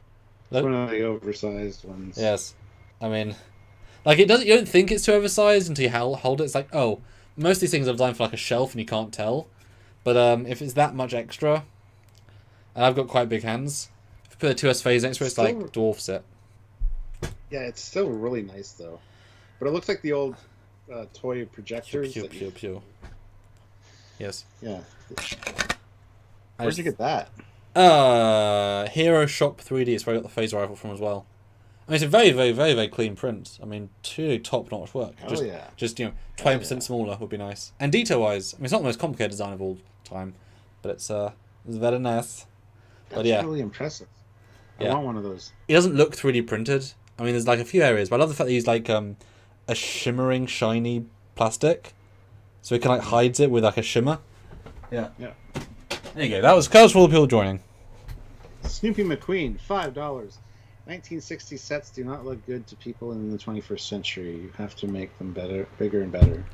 It's one of the oversized ones. Yes. I mean, like, it doesn't. You don't think it's too oversized until you hold it. It's like, oh, most of these things are designed for like a shelf and you can't tell. But if it's that much extra, and I've got quite big hands, if you put a 2S phase next to it, it's like dwarfs it. Yeah, it's still really nice though. But it looks like the old toy projectors. Pure. Yes. Yeah. Where'd you get that? Hero Shop 3D is where I got the phaser rifle from as well. I mean, it's a very, very, very, very clean print. I mean, truly top-notch work. Just 20% smaller would be nice. And detail-wise, I mean, it's not the most complicated design of all time, but it's very nice. That's really impressive. I want one of those. It doesn't look 3D printed. I mean, there's like a few areas, but I love the fact they use like a shimmering, shiny plastic, so it kind of like hides it with like a shimmer. Yeah. There you go. That was for all the people joining. Snoopy McQueen, $5. 1960 sets do not look good to people in the 21st century. You have to make them bigger and better.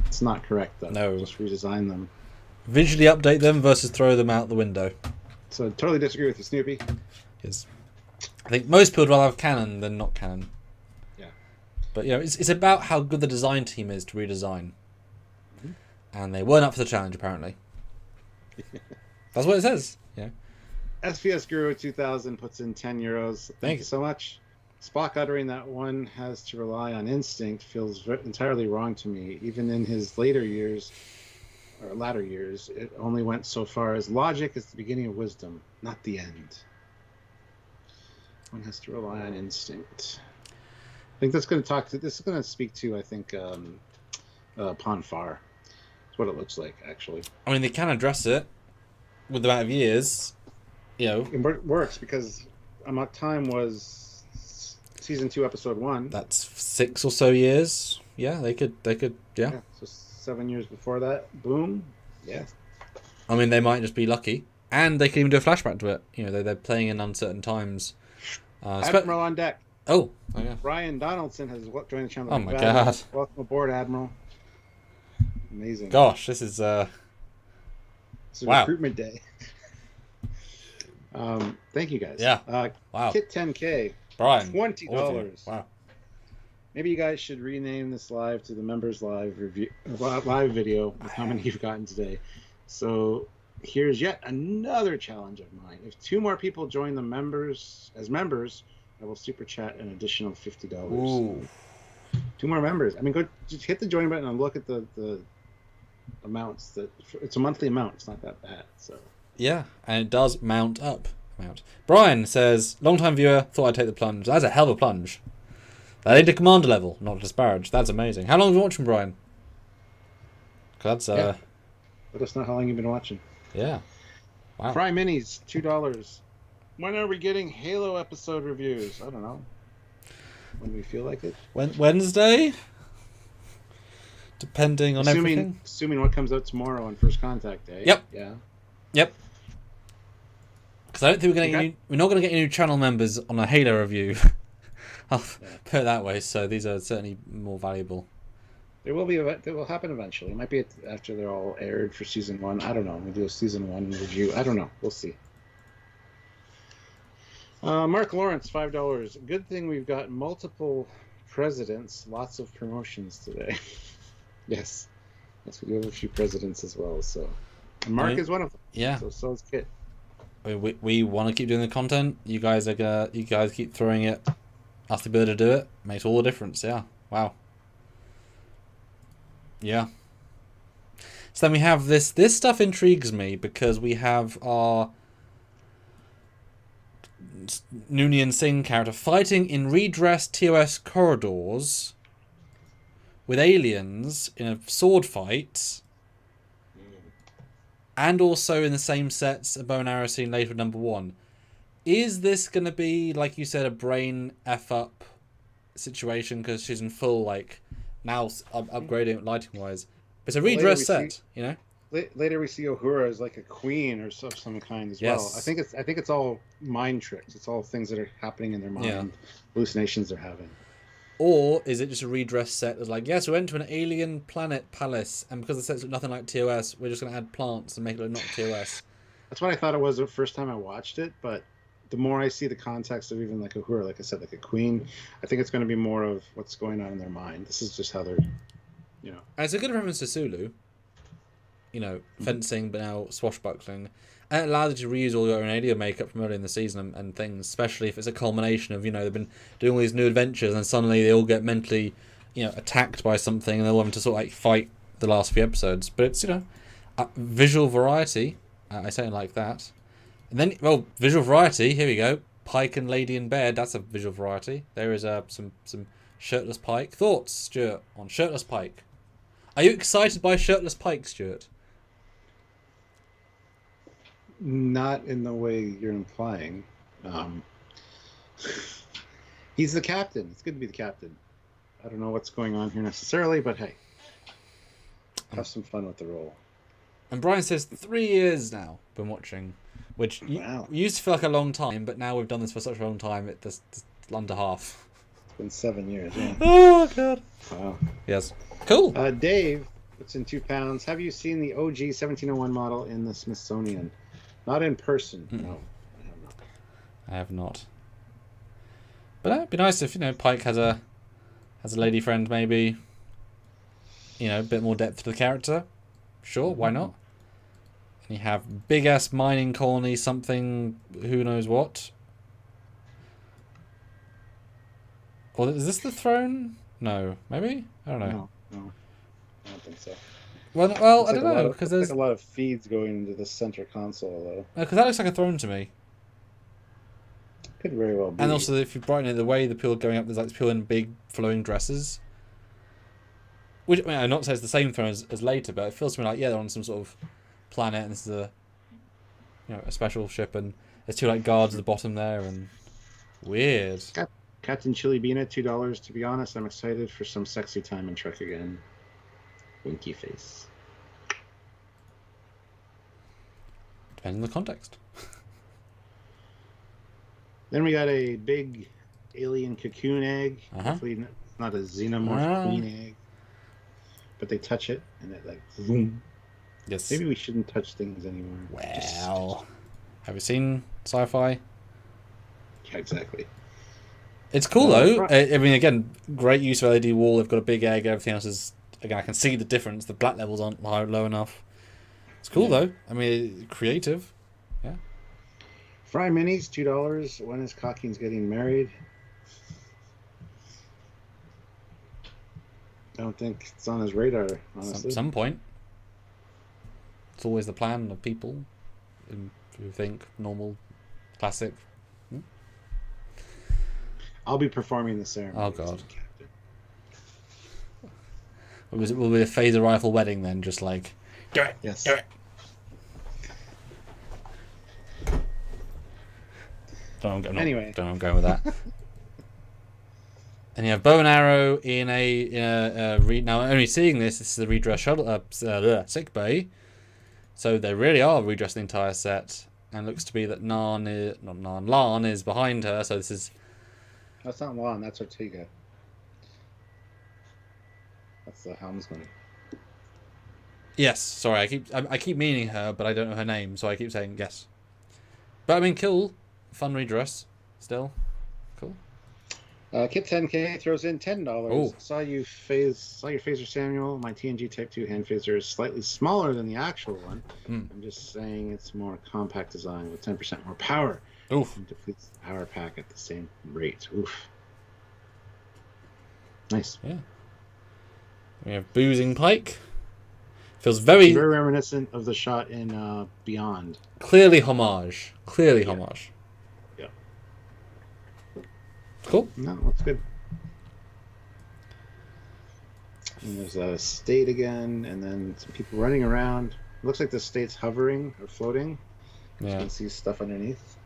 It's not correct, though. No. Just redesign them. Visually update them versus throw them out the window. So, totally disagree with you, Snoopy. Yes. I think most people would rather have canon than not canon. Yeah. But, it's about how good the design team is to redesign. Mm-hmm. And they weren't up for the challenge, apparently. That's what it says. Yeah. SVS Guru 2000 puts in €10. Thank you so much. Spock uttering that one has to rely on instinct feels entirely wrong to me. Even in his latter years, it only went so far as logic is the beginning of wisdom, not the end. One has to rely on instinct. I think that's going to this is going to speak to, I think, Ponfar. That's what it looks like, actually. I mean, they can address it with the amount of years. It works because amount time was season 2, episode 1. That's 6 or so years. Yeah, they could. Yeah. So 7 years before that, boom. Yeah. I mean, they might just be lucky, and they can even do a flashback to it. They're playing in uncertain times. Admiral on deck. Oh, yeah. Ryan Donaldson has joined the channel. Oh my God! Welcome aboard, Admiral. Amazing. Gosh, this is recruitment day. Thank you guys. Yeah. Wow. Kit 10K. Brian. $20. Wow. Maybe you guys should rename this live to the members live video with how many you've gotten today. So here's yet another challenge of mine. If 2 more people join the members, I will super chat an additional $50. Ooh. 2 more members. I mean, go just hit the join button and look at the amounts. It's a monthly amount. It's not that bad. So. Yeah, and it does mount up. Brian says, long-time viewer, thought I'd take the plunge. That's a hell of a plunge. That ain't a commander level, not to disparage. That's amazing. How long have you been watching, Brian? That's Let us know how long you've been watching. Yeah. Wow. Fry Minis, $2. When are we getting Halo episode reviews? I don't know. When we feel like it. Wednesday? Depending on everything. Assuming what comes out tomorrow on First Contact Day. Yep. Yeah. Yep. Because I don't think we're not going to get any new channel members on a Halo review. I'll put it that way. So these are certainly more valuable. It will happen eventually. It might be after they're all aired for season 1. I don't know. We'll do a season 1 review. I don't know. We'll see. Mark Lawrence, $5. Good thing we've got multiple presidents. Lots of promotions today. Yes, we do have a few presidents as well. So, and Mark is one of them. Yeah. So is Kit. We want to keep doing the content. You guys keep throwing it. Us the ability to do it makes all the difference. Yeah. Wow. Yeah. So then we have this. This stuff intrigues me because we have our Noonien Singh character fighting in redressed TOS corridors with aliens in a sword fight. And also in the same sets, a bow and arrow scene later with number 1. Is this going to be, like you said, a brain F-up situation because she's in full, now upgrading lighting-wise? It's a Later redress we set, see- you know. Later we see Uhura as like a queen or of some kind as well. Yes. I think it's all mind tricks. It's all things that are happening in their mind, Yeah. hallucinations they're having. Or is it just a redress set that's like, yes, we went to an alien planet palace, and because the sets look nothing like TOS, we're just going to add plants and make it look not TOS. That's what I thought it was the first time I watched it, but the more I see the context of even like Uhura, like I said, like a queen, I think it's going to be more of what's going on in their mind. This is just how they're, you know. And it's a good reference to Sulu. You know, fencing, but now swashbuckling. And it allows you to reuse all your own alien makeup from earlier in the season and things, especially if it's a culmination of, you know, they've been doing all these new adventures and suddenly they all get mentally, you know, attacked by something and they're all having to sort of like fight the last few episodes. But it's, you know, visual variety. I say it like that. And then, well, visual variety, here we go. Pike and Lady in Bed, that's a visual variety. There is some shirtless Pike. Thoughts, Stuart, on shirtless Pike? Are you excited by shirtless Pike, Stuart? Not in the way you're implying. He's the captain. It's good to be the captain. I don't know what's going on here necessarily, but hey, have some fun with the role. And Brian says 3 years now been watching, which Wow. used to feel like a long time, but now we've done this for such a long time, it's under half. It's been 7 years. Yeah. Oh god. Wow. Yes. Cool. Dave, what's in £2? Have you seen the OG 1701 model in the Smithsonian? Not in person. No, I have not. I have not. But it'd be nice if, you know, Pike has a lady friend, maybe. You know, a bit more depth to the character. Sure, why not? And you have big ass mining colony, something, who knows what. Or is this the throne? No, maybe? I don't know. No, I don't think so. Well, I don't know, because there's like a lot of feeds going into the center console, though. Because that looks like a throne to me. Could very well be. And also, if you brighten it, the way the people are going up, there's like people in big flowing dresses. Which, I mean, I'm not saying it's the same throne as later, but it feels to me like, yeah, they're on some sort of planet, and this is a special ship, and there's two like guards at the bottom there, and weird. Captain Chili Bean at $2. To be honest, I'm excited for some sexy time in Trek again. Winky face. Depends on the context. Then we got a big alien cocoon egg. Hopefully not a xenomorph queen egg. But they touch it and it like boom. Yes. Maybe we shouldn't touch things anymore. Well, have you seen sci-fi? Yeah, exactly. It's cool though. I mean, again, great use of LED wall. They've got a big egg. Everything else is, again, I can see the difference. The black levels aren't low enough. It's cool though. I mean, creative. Yeah. Fry Minis, $2. When is Cockings getting married? I don't think it's on his radar, honestly. Some point. It's always the plan of people who think normal, classic. I'll be performing the ceremony. Oh god. Will be a phaser rifle wedding then? Just like, do it. Yes. Do it. Don't I'm going with that. And you have bow and arrow in a now only seeing this is the redress shuttle sick bay, so they really are redressing the entire set, and looks to be that Lan is behind her. So this is. That's not Lan. That's Ortega. That's the helmsman. Yes, sorry, I keep meaning her, but I don't know her name, so I keep saying yes. But I mean, cool, fun redress, still, cool. Kit 10K throws in $10. Ooh. Saw your phaser, Samuel. My TNG Type 2 hand phaser is slightly smaller than the actual one. I'm just saying it's more compact design with 10% more power. Oof. And depletes the power pack at the same rate. Oof. Nice. Yeah. We have Boozing Pike. Feels very reminiscent of the shot in Beyond. Clearly homage. Homage. Yeah. Cool. No, that's good. And there's a state again, and then some people running around. Looks like the state's hovering or floating. Yeah. You can see stuff underneath.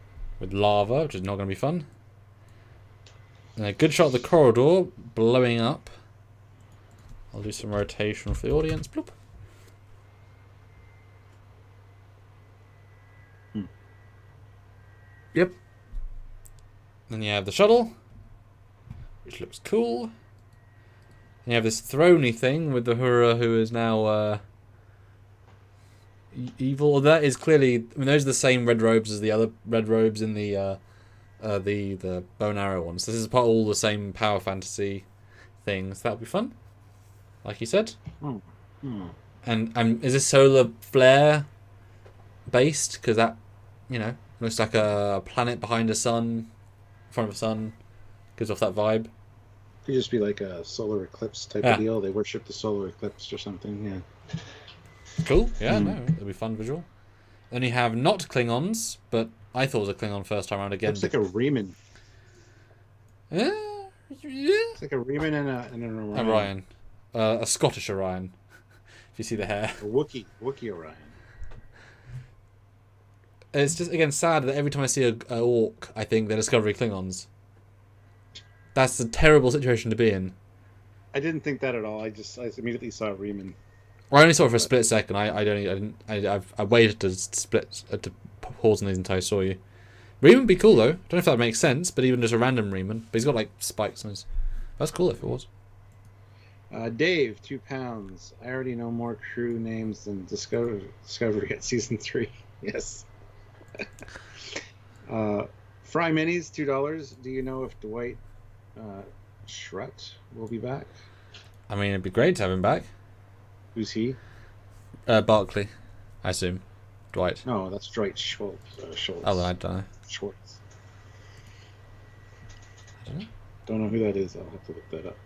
With lava, which is not going to be fun. And a good shot of the corridor blowing up. I'll do some rotation for the audience. Bloop. Yep. Then you have the shuttle, which looks cool. And you have this throny thing with the Hura, who is now evil. That is clearly. I mean, those are the same red robes as the other red robes in the bow and arrow ones. This is part all the same power fantasy things. That'll be fun, like you said. And is this solar flare based? Because that, looks like a planet behind a sun, in front of a sun. Gives off that vibe. Could just be like a solar eclipse type of deal. They worship the solar eclipse or something. Yeah. Cool. Yeah, no, it'll be fun visual. Then you have not Klingons, but I thought it was a Klingon first time around again. Looks like a Riemann. Yeah. It's like a Riemann and an Orion. A Scottish Orion. If you see the hair. A Wookiee Orion. It's just, again, sad that every time I see a orc, I think they're Discovery Klingons. That's a terrible situation to be in. I didn't think that at all. I immediately saw Riemann. Well, I only saw it for a split second. I waited to pause on these until I saw you. Riemann would be cool though. Don't know if that makes sense, but even just a random Riemann. But he's got like spikes on his. That's cool if it was. Dave, £2. I already know more crew names than Discovery at season 3. Yes. Fry Minis, $2. Do you know if Dwight Schrute will be back? I mean, it'd be great to have him back. Who's he? Barkley, I assume. Dwight. No, that's Dwight Schultz. Oh, then I don't know. Schwartz. I don't know. Don't know who that is. I'll have to look that up.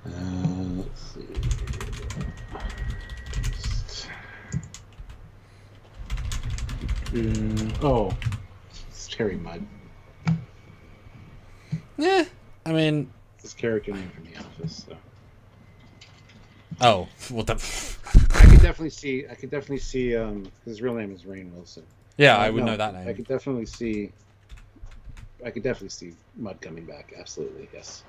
Let's see. It's Terry Mudd. Yeah, I mean, it's his character name from The Office. So. Oh, what the? I could definitely see. His real name is Rainn Wilson. Yeah, I would know that name. I could definitely see Mudd coming back. Absolutely, yes.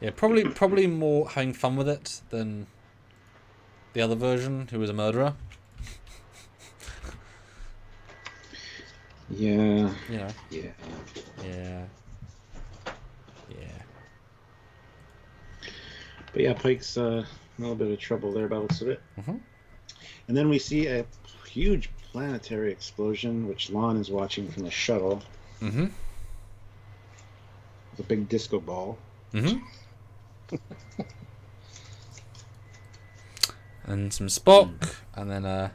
Yeah, probably more having fun with it than the other version, who was a murderer. Yeah. Yeah. Yeah. Yeah. Yeah. But yeah, Pike's a little bit of trouble there by the looks of it. Mm-hmm. And then we see a huge planetary explosion, which Lon is watching from the shuttle. Mm-hmm. With a big disco ball. Mm-hmm. And some Spock, and then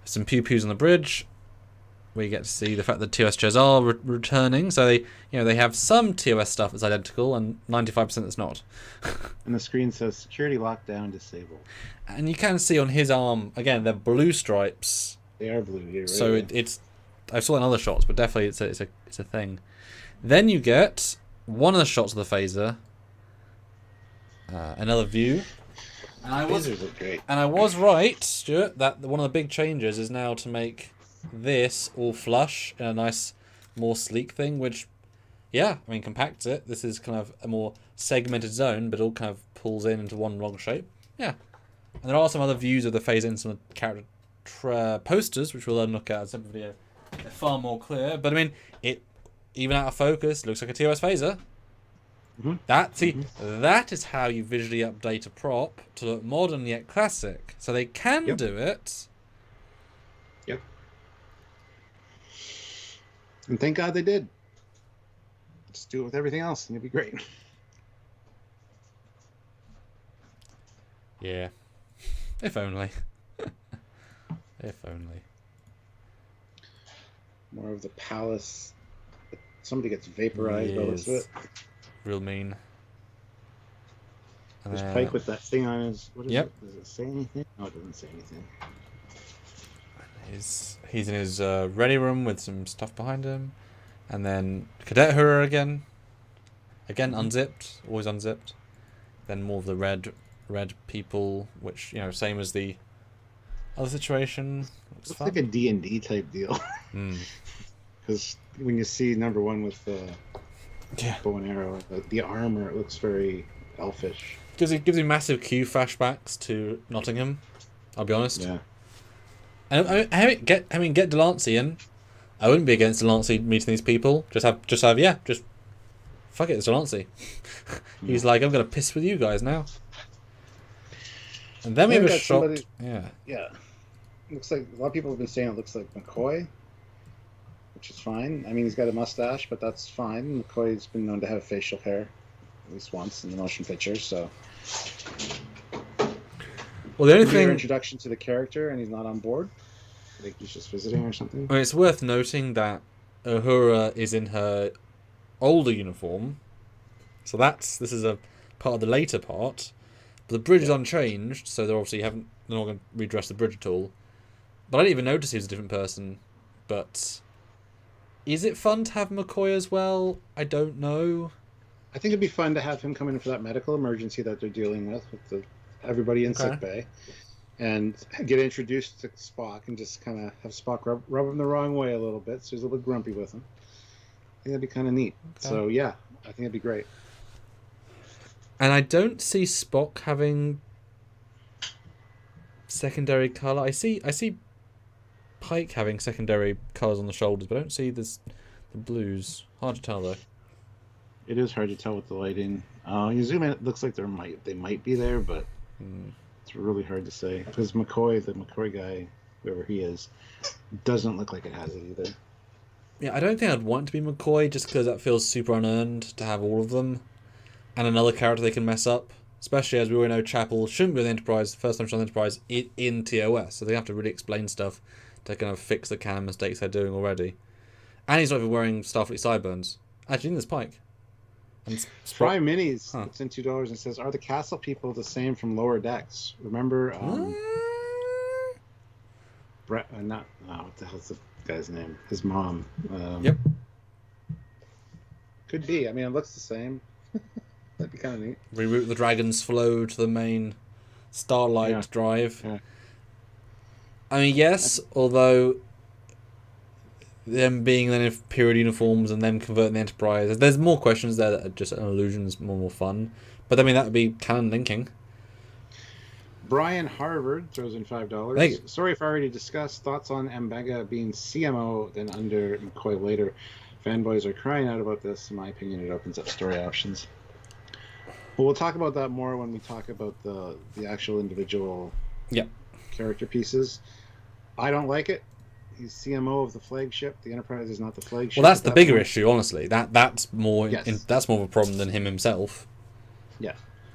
some pew-pews on the bridge. We get to see the fact that TOS chairs are returning, so they have some TOS stuff that's identical, and 95% that's not. And the screen says security lockdown disabled. And you can see on his arm again, they're blue stripes. They are blue here. Right? So it's. I saw it in other shots, but definitely it's a thing. Then you get one of the shots of the phaser. Another view. And phasers look great. And I was right, Stuart, that one of the big changes is now to make this all flush in a nice, more sleek thing, which, yeah, I mean, compacts it. This is kind of a more segmented zone, but it all kind of pulls into one long shape. Yeah. And there are some other views of the phaser in some of the character posters, which we'll then look at in a separate video. They're far more clear, but I mean, it, even out of focus, looks like a TOS phaser. Mm-hmm. That is how you visually update a prop to look modern yet classic. So they can do it. Yep. And thank God they did. Just do it with everything else, and it'd be great. Yeah. If only. If only. More of the palace. Somebody gets vaporized by the looks of it. Real mean. There's Pike with that thing on his. What is Yep. it? Does it say anything? No, it doesn't say anything. He's in his ready room with some stuff behind him, and then Cadet Hura again unzipped, always unzipped. Then more of the red people, which same as the other situation. Looks like a D&D type deal. Because when you see number one with bow and arrow, the armor, it looks very elfish. Gives me massive Q flashbacks to Nottingham. I'll be honest. Yeah. And get Delancey in. I wouldn't be against Delancey meeting these people. Just fuck it, it's Delancey. He's like, I'm gonna piss with you guys now. And then we have a shot. Yeah. Looks like a lot of people have been saying it looks like McCoy, which is fine. I mean, he's got a mustache, but that's fine. McCoy's been known to have facial hair at least once in the motion pictures, so. Well, the only thing. Introduction to the character, and he's not on board. I think he's just visiting or something. I mean, it's worth noting that Uhura is in her older uniform, so this is a part of the later part. But the bridge is unchanged, so they're not going to redress the bridge at all. But I didn't even notice he was a different person. But is it fun to have McCoy as well? I don't know. I think it'd be fun to have him come in for that medical emergency that they're dealing with everybody in sick bay, and get introduced to Spock and just kind of have Spock rub him the wrong way a little bit, so he's a little bit grumpy with him. I think that'd be kind of neat. Okay. So yeah, I think it'd be great. And I don't see Spock having secondary colour. I see Pike having secondary colours on the shoulders, but I don't see the blues. Hard to tell though. It is hard to tell with the lighting. You zoom in, it looks like they might be there, but it's really hard to say. Because the McCoy guy, whoever he is, doesn't look like it has it either. Yeah, I don't think I'd want it to be McCoy just because that feels super unearned to have all of them. And another character they can mess up. Especially as we already know Chapel shouldn't be on the Enterprise, first time she's on the Enterprise in TOS. So they have to really explain stuff to kind of fix the canon mistakes they're doing already. And he's not even wearing Starfleet sideburns. Actually, there's Pike. Prime Minis, it's in $2 and says, are the castle people the same from Lower Decks? Remember, Brett, what the hell's the guy's name? His mom. Yep. Could be. I mean, it looks the same. That'd be kind of neat. Reroute the Dragon's Flow to the main Starlight drive. Yeah. I mean, yes, although them being then in period uniforms and them converting the Enterprise, there's more questions there that are just an illusion's more fun. But I mean, that would be canon linking. Brian Harvard throws in $5. Sorry if I already discussed thoughts on Mbega being CMO then under McCoy later. Fanboys are crying out about this. In my opinion, it opens up story options. Well, we'll talk about that more when we talk about the actual individual character pieces. I don't like it. He's CMO of the flagship. The Enterprise is not the flagship. Well, that's the bigger issue, honestly. That's more that's more of a problem than him himself. Yeah.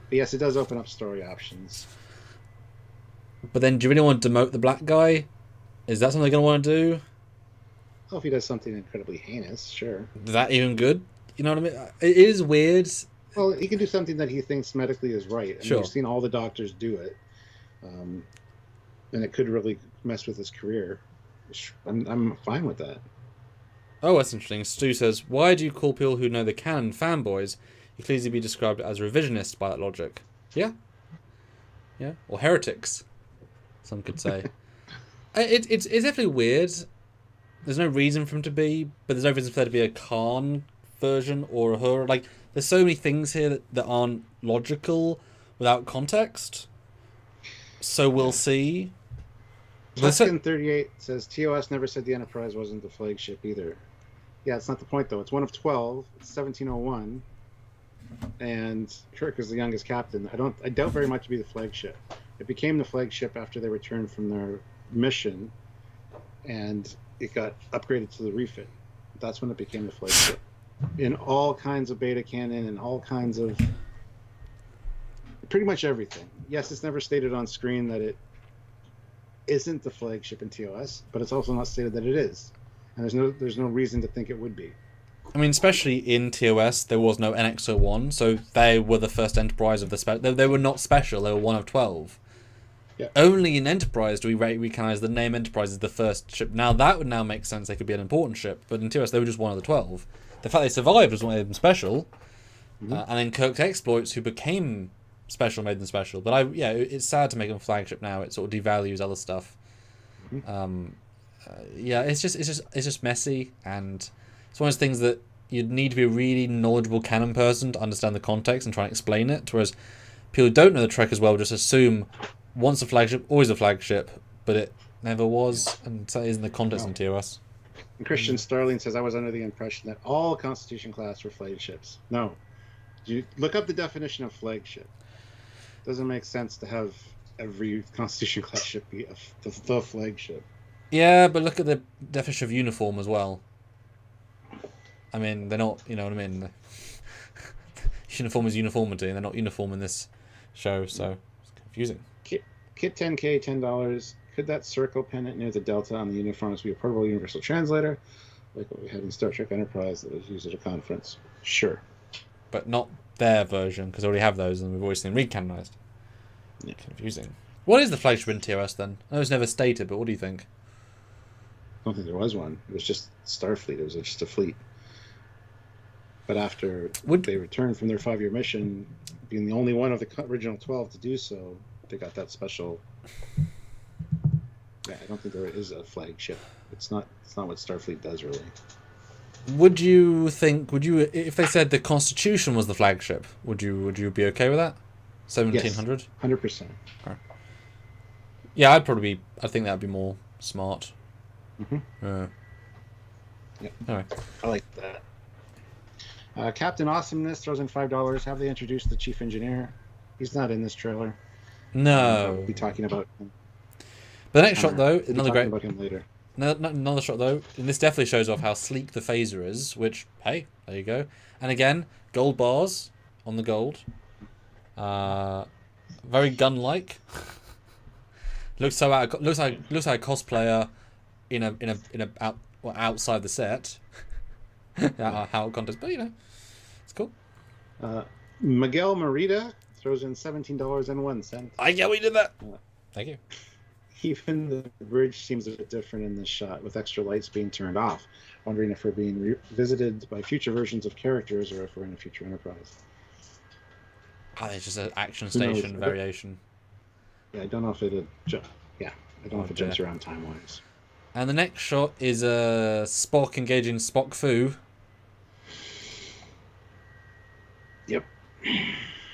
But yes, it does open up story options. But then, do you really want to demote the black guy? Is that something they're going to want to do? Well, if he does something incredibly heinous, sure. Is that even good? You know what I mean? It is weird. Well, he can do something that he thinks medically is right. And we've seen all the doctors do it. And it could really mess with his career. I'm fine with that. Oh, that's interesting. Stu says, why do you call people who know the canon fanboys? You could easily be described as revisionists by that logic. Yeah. Yeah. Or heretics, some could say. It's definitely weird. There's no reason for him to be, but there's no reason for there to be a Khan version or a her. Like, there's so many things here that aren't logical without context. So we'll see. Tuscan 38 says TOS never said the Enterprise wasn't the flagship either. Yeah, it's not the point though. It's one of 12. It's 1701, and Kirk is the youngest captain. I doubt very much to be the flagship. It became the flagship after they returned from their mission, and it got upgraded to the refit. That's when it became the flagship. In all kinds of beta canon and all kinds of pretty much everything. Yes, it's never stated on screen that it isn't the flagship in TOS, but it's also not stated that it is, and there's no reason to think it would be. I mean, especially in TOS, there was no NX-01, so they were the first Enterprise of the special. They were not special; they were one of 12. Yeah. Only in Enterprise do we recognize the name Enterprise as the first ship. Now that would now make sense; they could be an important ship, but in TOS they were just one of the 12. The fact they survived was what made them special, and then Kirk's exploits, who became special, made them special. But it's sad to make them flagship now. It sort of devalues other stuff. It's just messy, and it's one of those things that you'd need to be a really knowledgeable canon person to understand the context and try and explain it. Whereas people who don't know the Trek as well just assume once a flagship, always a flagship, but it never was, and that isn't the context in TOS. And Christian Starling says, I was under the impression that all Constitution class were flagships. No. You look up the definition of flagship. Doesn't make sense to have every Constitution class ship be the flagship. Yeah, but look at the definition of uniform as well. I mean, they're not, you know what I mean? Uniform is uniformity, and they're not uniform in this show, so it's confusing. Kit 10K, $10. Could that circle pennant near the delta on the uniforms be a portable universal translator, like what we had in Star Trek Enterprise that was used at a conference? Sure. But not their version, because they already have those, and we've always seen recanonized. Yeah. Confusing. What is the flagship in TOS, then? I know it's never stated, but what do you think? I don't think there was one. It was just Starfleet. It was just a fleet. But after they returned from their 5-year mission, being the only one of the original 12 to do so, they got that special. Yeah, I don't think there is a flagship. It's not what Starfleet does, really. Would you, if they said the Constitution was the flagship, would you be okay with that? 1700? Yes, 100%. Okay. Yeah, I think that'd be more smart. Mm-hmm. Yeah. Anyway. I like that. Captain Awesomeness throws in $5. Have they introduced the chief engineer? He's not in this trailer. No. We'll be talking about him. The next shot, though, we'll another great. About him later. Another shot, though, and this definitely shows off how sleek the phaser is. Which, hey, there you go. And again, gold bars on the gold. Very gun-like. looks like a cosplayer outside the set. How contest, but it's cool. Miguel Merida throws in $17.01. I get we did that. Thank you. Even the bridge seems a bit different in this shot, with extra lights being turned off. Wondering if we're being visited by future versions of characters, or if we're in a future Enterprise. It's just an action station variation. Yeah, I don't know if it. I don't know if it jumps around time-wise. And the next shot is Spock engaging Spock Fu. Yep.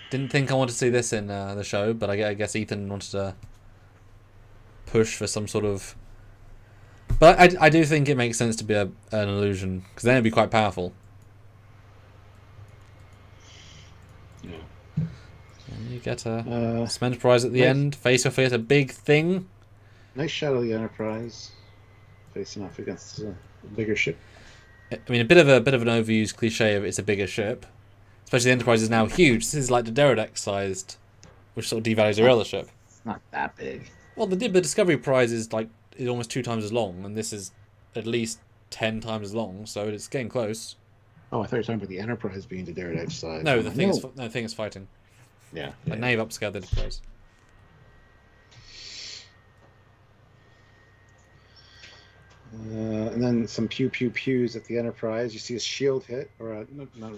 Didn't think I wanted to see this in the show, but I guess Ethan wanted to push for some sort of... But I do think it makes sense to be an illusion, because then it'd be quite powerful. Yeah. And you get a some Enterprise at the end. Face off against a big thing. Nice shot of the Enterprise facing off against a bigger ship. I mean, a bit of an overused cliche of it's a bigger ship. Especially the Enterprise is now huge. This is like the derelict sized, which sort of devalues your other ship. It's not that big. Well, the Discovery Prize is almost 2 times as long, and this is at least 10 times as long, so it's getting close. Oh, I thought you were talking about the Enterprise being the derelict size. No, the thing is fighting. Yeah. A nave upscaled the Enterprise. And then some pews at the Enterprise. You see a shield hit, or not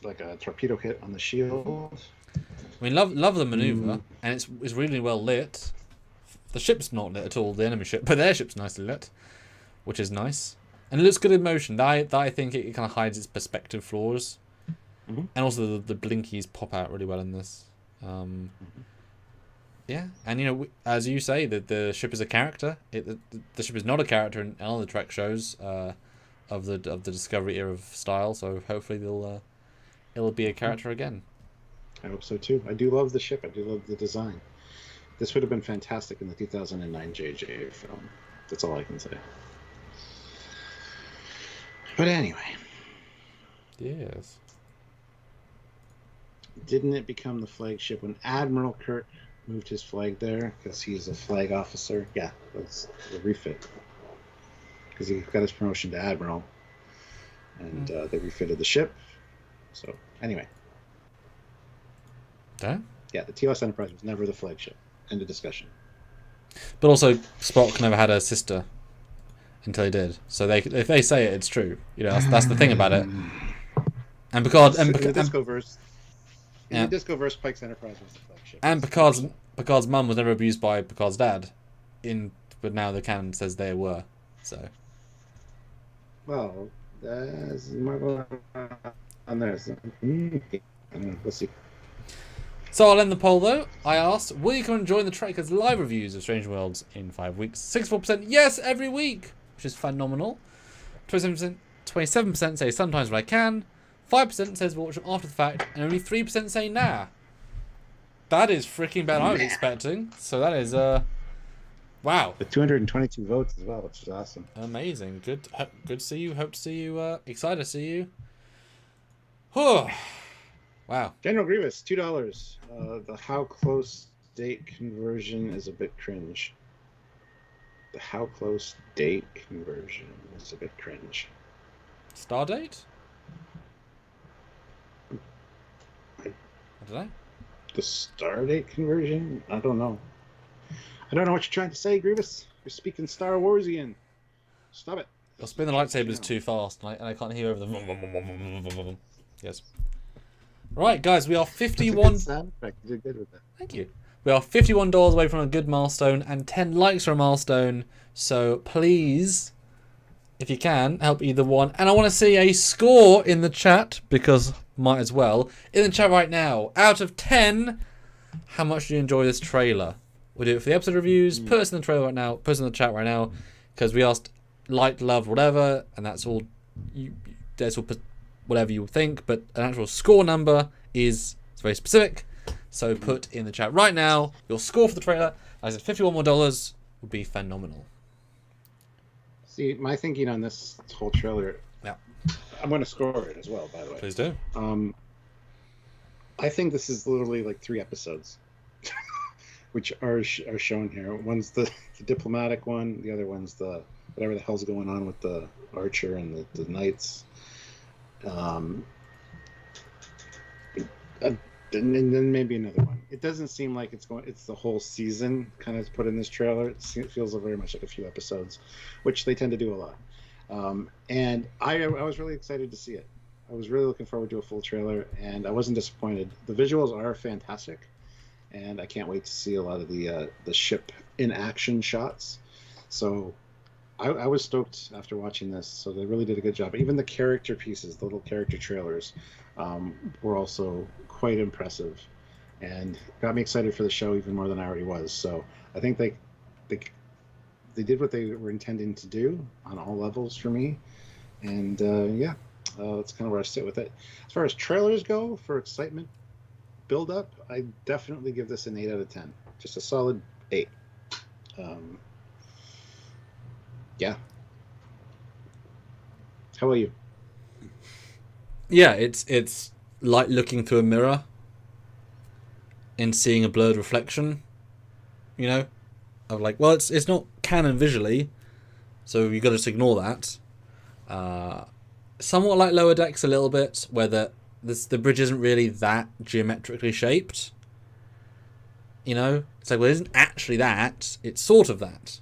like a torpedo hit on the shield. I mean, love the maneuver, and it's really well lit. The ship's not lit at all, the enemy ship, but their ship's nicely lit, which is nice. And it looks good in motion. That I think it kind of hides its perspective flaws. Mm-hmm. And also the blinkies pop out really well in this. Yeah, and as you say, the ship is a character. The ship is not a character in all the Trek shows of the Discovery era of style. So hopefully it'll be a character again. I hope so too. I do love the ship. I do love the design. This would have been fantastic in the 2009 JJ film. That's all I can say. But anyway. Yes. Didn't it become the flagship when Admiral Kirk moved his flag there? Because he's a flag officer. Yeah, that's the refit. Because he got his promotion to Admiral. And they refitted the ship. So, anyway. Yeah, the TOS Enterprise was never the flagship. End of discussion. But also, Spock never had a sister until he did. So if they say it, it's true. That's the thing about it. And Picard, in the Discoverse, Pike's Enterprise was the flagship. And Picard's mum was never abused by Picard's dad, but now the canon says they were. So. Well, Marvel on there. So, we'll see. So I'll end the poll though. I asked, will you come and join the Trekyards live reviews of Strange Worlds in 5 weeks? 64% yes every week, which is phenomenal. 27% say sometimes when I can. 5% says watch them after the fact, and only 3% say nah. That is freaking better than I was expecting. So that is wow. With 222 votes as well, which is awesome. Amazing. Good to see you. Hope to see you. Excited to see you. Wow. General Grievous, $2. The how close date conversion is a bit cringe. The how close date conversion is a bit cringe. Star date? I don't know. The star date conversion? I don't know. I don't know what you're trying to say, Grievous. You're speaking Star Warsian. Stop it. You'll spin the lightsabers too fast, and I can't hear over the. Yes. Right, guys, we are 51. That's a good sound effect. You did good with that. Thank you. We are $51 away from a good milestone and 10 likes for a milestone. So please, if you can, help either one. And I want to see a score in the chat because might as well. In the chat right now, out of 10, how much do you enjoy this trailer? We'll do it for the episode reviews. Put us in the trailer right now. Put us in the chat right now because we asked like, love, whatever, and that's all. That's all. Whatever you think, but an actual score number is very specific. So put in the chat right now your score for the trailer. I said $51 more would be phenomenal. See, my thinking on this whole trailer. Yeah, I'm going to score it as well. By the way, please do. I think this is literally like 3 episodes, which are shown here. One's the diplomatic one. The other one's the whatever the hell's going on with the archer and the knights. And then maybe another one. It doesn't seem like it's the whole season kind of put in this trailer. It feels very much like a few episodes, which they tend to do a lot. And I was really excited to see it. I was really looking forward to a full trailer, and I wasn't disappointed. The visuals are fantastic, and I can't wait to see a lot of the ship in action shots. So I was stoked after watching this, so they really did a good job. Even the character pieces, the little character trailers, were also quite impressive, and got me excited for the show even more than I already was. So I think they did what they were intending to do on all levels for me, and that's kind of where I sit with it. As far as trailers go, for excitement build up, I definitely give this an 8 out of 10, just a solid 8. Yeah. How about you? Yeah, it's like looking through a mirror and seeing a blurred reflection, you know, of like, well, it's not canon visually, so you got to just ignore that. Somewhat like Lower Decks a little bit, where the bridge isn't really that geometrically shaped. You know, it's like, well, it isn't actually that; it's sort of that.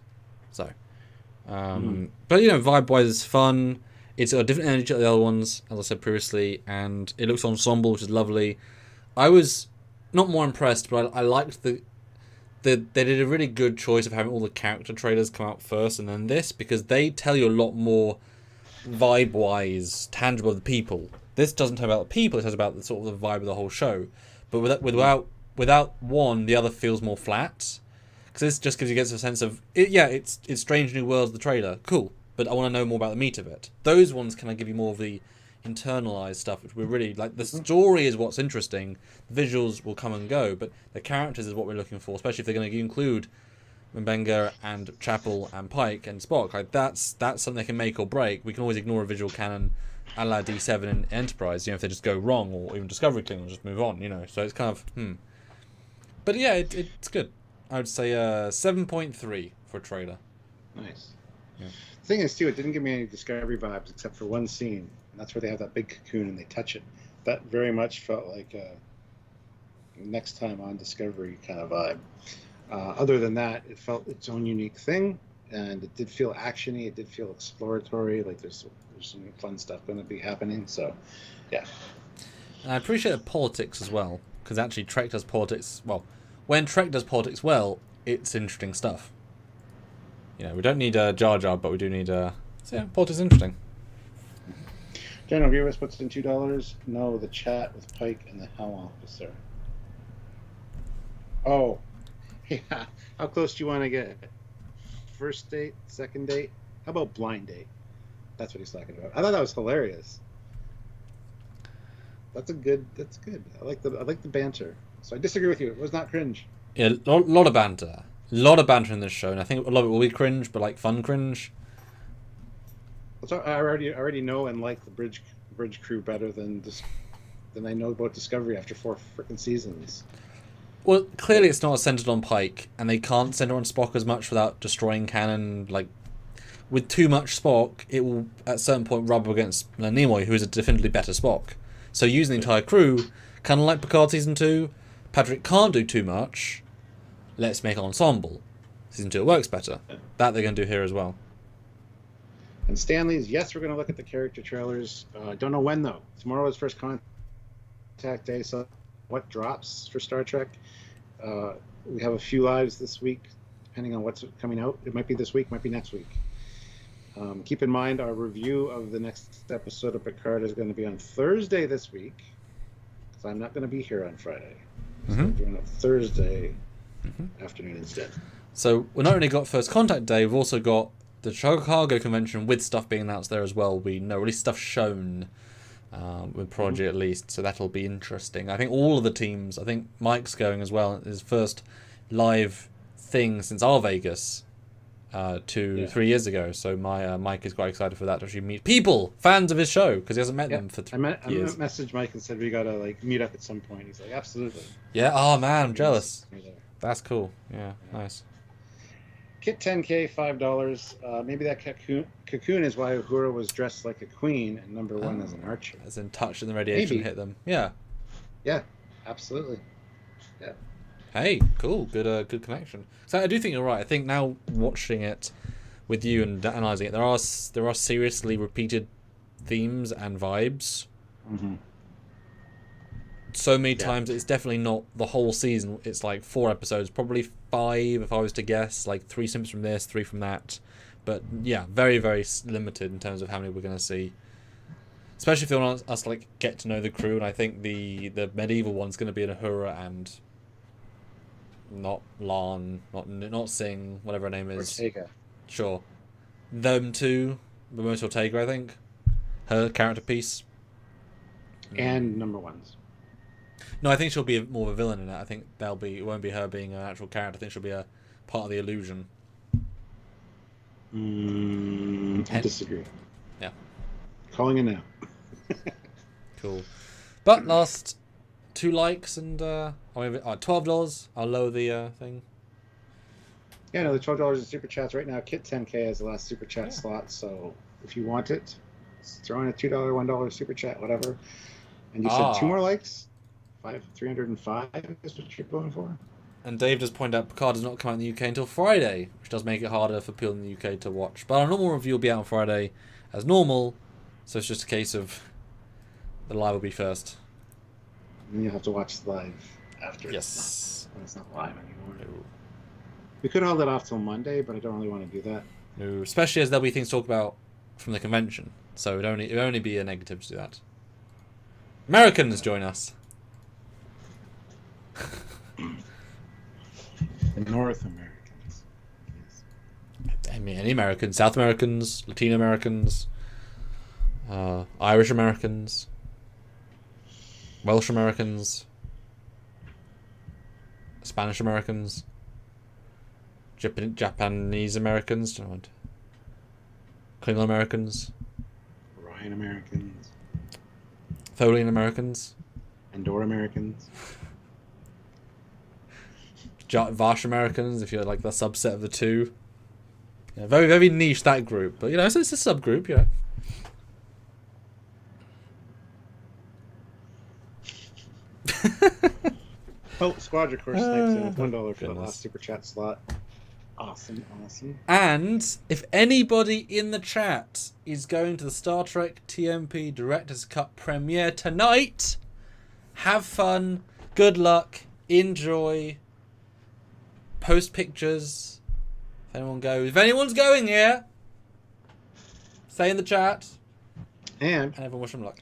So. But you know, vibe-wise, it's fun. It's got a different energy to the other ones, as I said previously, and it looks ensemble, which is lovely. I was not more impressed, but I liked they did a really good choice of having all the character trailers come out first and then this, because they tell you a lot more vibe-wise, tangible of the people. This doesn't tell about the people; it tells about the sort of the vibe of the whole show. But without one, the other feels more flat. Because this just gives you a sense of it's Strange New Worlds, the trailer, cool, but I want to know more about the meat of it. Those ones kind of give you more of the internalized stuff, which we're really like. The story is what's interesting. The visuals will come and go, but the characters is what we're looking for, especially if they're going to include Mbenga and Chapel and Pike and Spock. Like that's something they can make or break. We can always ignore a visual canon, a la D7 in Enterprise. You know, if they just go wrong, or even Discovery Klingons just move on. You know, so it's kind of But yeah, it's good. I would say 7.3 for a trailer. Nice. Yeah. The thing is, too, it didn't give me any Discovery vibes except for one scene, and that's where they have that big cocoon and they touch it. That very much felt like a Next Time on Discovery kind of vibe. Other than that, it felt its own unique thing, and it did feel actiony. It did feel exploratory. Like there's some fun stuff going to be happening. So, yeah. And I appreciate the politics as well, because actually Trek does politics well. When Trek does politics well, it's interesting stuff. You know, we don't need Jar Jar, but we do need. So yeah, politics is interesting. General Grievous puts in $2. No, the chat with Pike and the Helm Officer. Oh, yeah. How close do you want to get? First date, second date? How about blind date? That's what he's talking about. I thought that was hilarious. That's good. I like the banter. So I disagree with you. It was not cringe. Yeah, lot of banter. A lot of banter in this show, and I think a lot of it will be cringe, but like fun cringe. I already know and like the bridge crew better than I know about Discovery after 4 freaking seasons. Well, clearly it's not centered on Pike, and they can't center on Spock as much without destroying canon. Like, with too much Spock, it will at a certain point rub against Nimoy, who is a definitely better Spock. So using the entire crew, kind of like Picard Season 2, Patrick can't do too much. Let's make an ensemble. Season 2 it works better. That they're going to do here as well. And Stanley's, yes, we're going to look at the character trailers. Don't know when, though. Tomorrow is First Contact Day, so what drops for Star Trek? We have a few lives this week, depending on what's coming out. It might be this week, might be next week. Keep in mind, our review of the next episode of Picard is going to be on Thursday this week, because I'm not going to be here on Friday. So we're doing it Thursday afternoon instead. So we've not only got First Contact Day, we've also got the Chicago Convention with stuff being announced there as well. We know at least stuff shown with Prodigy at least, so that'll be interesting. I think all of the teams, I think Mike's going as well, his first live thing since our Vegas 3 years ago. So Mike is quite excited for that to actually meet people, fans of his show, because he hasn't met them for 3 years. I messaged Mike and said we gotta like meet up at some point. He's like, absolutely. Yeah. Oh man, I'm jealous. That's cool. Yeah. Nice. Kit 10K, $5. Maybe that cocoon is why Uhura was dressed like a queen and number 1 as an archer. As in touching the radiation hit them. Yeah. Yeah, absolutely. Yeah. Hey, cool. Good connection. So I do think you're right. I think now watching it with you and analysing it, there are seriously repeated themes and vibes. So many times it's definitely not the whole season. It's like 4 episodes, probably 5 if I was to guess, like 3 snippets from this, 3 from that. But yeah, very, very limited in terms of how many we're going to see. Especially if they want us to like get to know the crew, and I think the medieval one's going to be an Uhura and not Lan, not Singh, whatever her name is. Ortega. Sure. Them two, but most Ortega, I think. Her character piece. And number 1s. No, I think she'll be more of a villain in it. I think it won't be her being an actual character. I think she'll be a part of the illusion. I disagree. Yeah. Calling it now. Cool. But last 2 likes and $12. I'll lower the thing. Yeah, no, the $12 in super chats right now. Kit 10K is the last super chat slot, so if you want it, throw in a $2, $1 super chat, whatever. And you said 2 more likes? 305 is what you're going for? And Dave does point out Picard does not come out in the UK until Friday, which does make it harder for people in the UK to watch. But our normal review will be out on Friday as normal, so it's just a case of the live will be first. And you'll have to watch the live after. Yes. When it's not live anymore. No. We could hold it off till Monday, but I don't really want to do that. No, especially as there'll be things to talk about from the convention. So it would only be a negative to do that. Americans join us. North Americans. Yes. I mean, any Americans, South Americans, Latino Americans, Irish Americans, Welsh Americans, Spanish Americans, Japanese Americans, Klingon Americans, Ryan Americans, Foley Americans, Andorra Americans, Vash Americans, if you're like the subset of the two. Yeah, very, very niche, that group. But, it's a subgroup, Oh, Squadra Course thanks in with $1 for the last super chat slot. Awesome. And if anybody in the chat is going to the Star Trek TMP Director's Cut premiere tonight, have fun, good luck, enjoy, post pictures. If anyone's going here, say in the chat. And everyone wish them luck.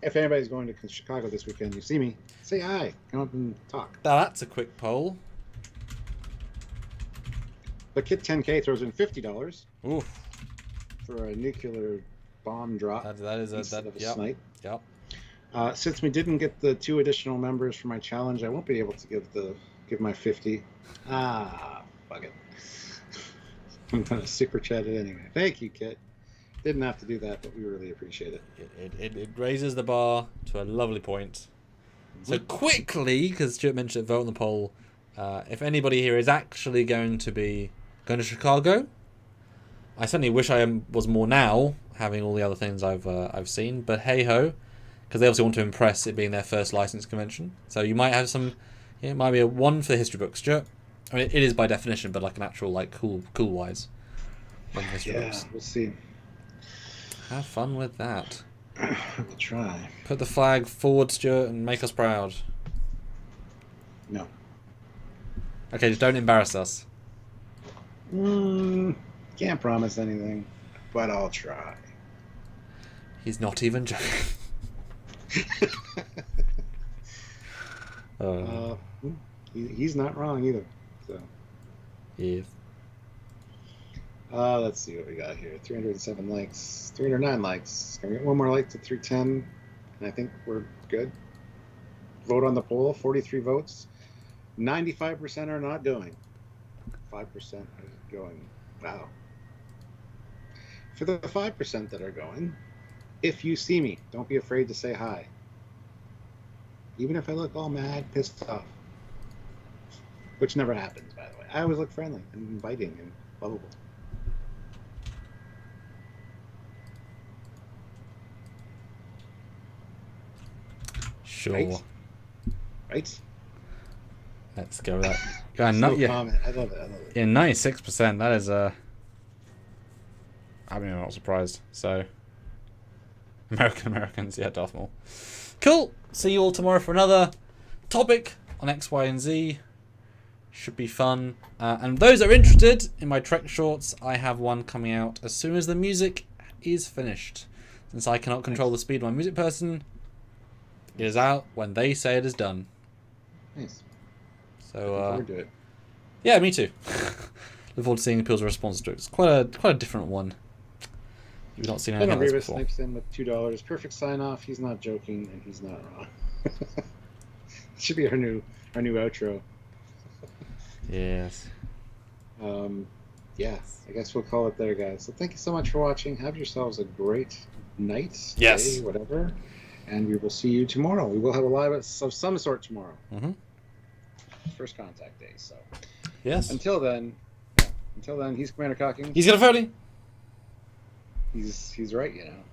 if anybody's going to Chicago this weekend, you see me, say hi. Come up and talk. Now that's a quick poll. But Kit 10K throws in $50 Oof. for a nuclear bomb drop. That is a yep. snipe. Yep. Since we didn't get the 2 additional members for my challenge, I won't be able to give my 50. Fuck it. I'm gonna super chat it anyway. Thank you, Kit. Didn't have to do that, but we really appreciate it. It raises the bar to a lovely point. So quickly, because Stuart mentioned it, vote on the poll. If anybody here is actually going to Chicago, I certainly wish I was more now, having all the other things I've seen. But hey ho, because they obviously want to impress, it being their first license convention. So you might have some. It might be a 1 for the history book, Stuart. I mean, it is by definition, but like an actual cool wise. Yeah, we'll see. Have fun with that. We'll try. Put the flag forward, Stuart, and make us proud. No. Okay, just don't embarrass us. Can't promise anything, but I'll try. He's not even joking. He's not wrong either. So. Yes. Let's see what we got here. 307 likes, 309 likes. Can we get one more like to 310? And I think we're good. Vote on the poll. 43 votes. 95% are not going. 5% are going. Wow. For the 5% that are going, if you see me, don't be afraid to say hi. Even if I look all mad, pissed off. Which never happens, by the way. I always look friendly and inviting and lovable. Sure. Right? Let's go with that. Go on, comment. I love it. Yeah, 96%. That is I'm not surprised. So, Americans, yeah, Darth Maul. Cool. See you all tomorrow for another topic on X, Y, and Z. Should be fun. And those that are interested in my Trek shorts, I have one coming out as soon as the music is finished. Since I cannot control the speed of my music person, it is out when they say it is done. Nice. So, looking forward to it. Yeah, me too. Look forward to seeing people's response to it. It's quite a different one. You've not seen anything like this before. Snipes in with $2. Perfect sign off. He's not joking and he's not wrong. Should be our new outro. Yes. Yeah, I guess we'll call it there, guys. So thank you so much for watching. Have yourselves a great night, yes, day, whatever. And we will see you tomorrow. We will have a live of some sort tomorrow. Mm-hmm. First contact day. So. Yes. Until then, he's Commander Cocking. He's gonna Foley. He's right, you know.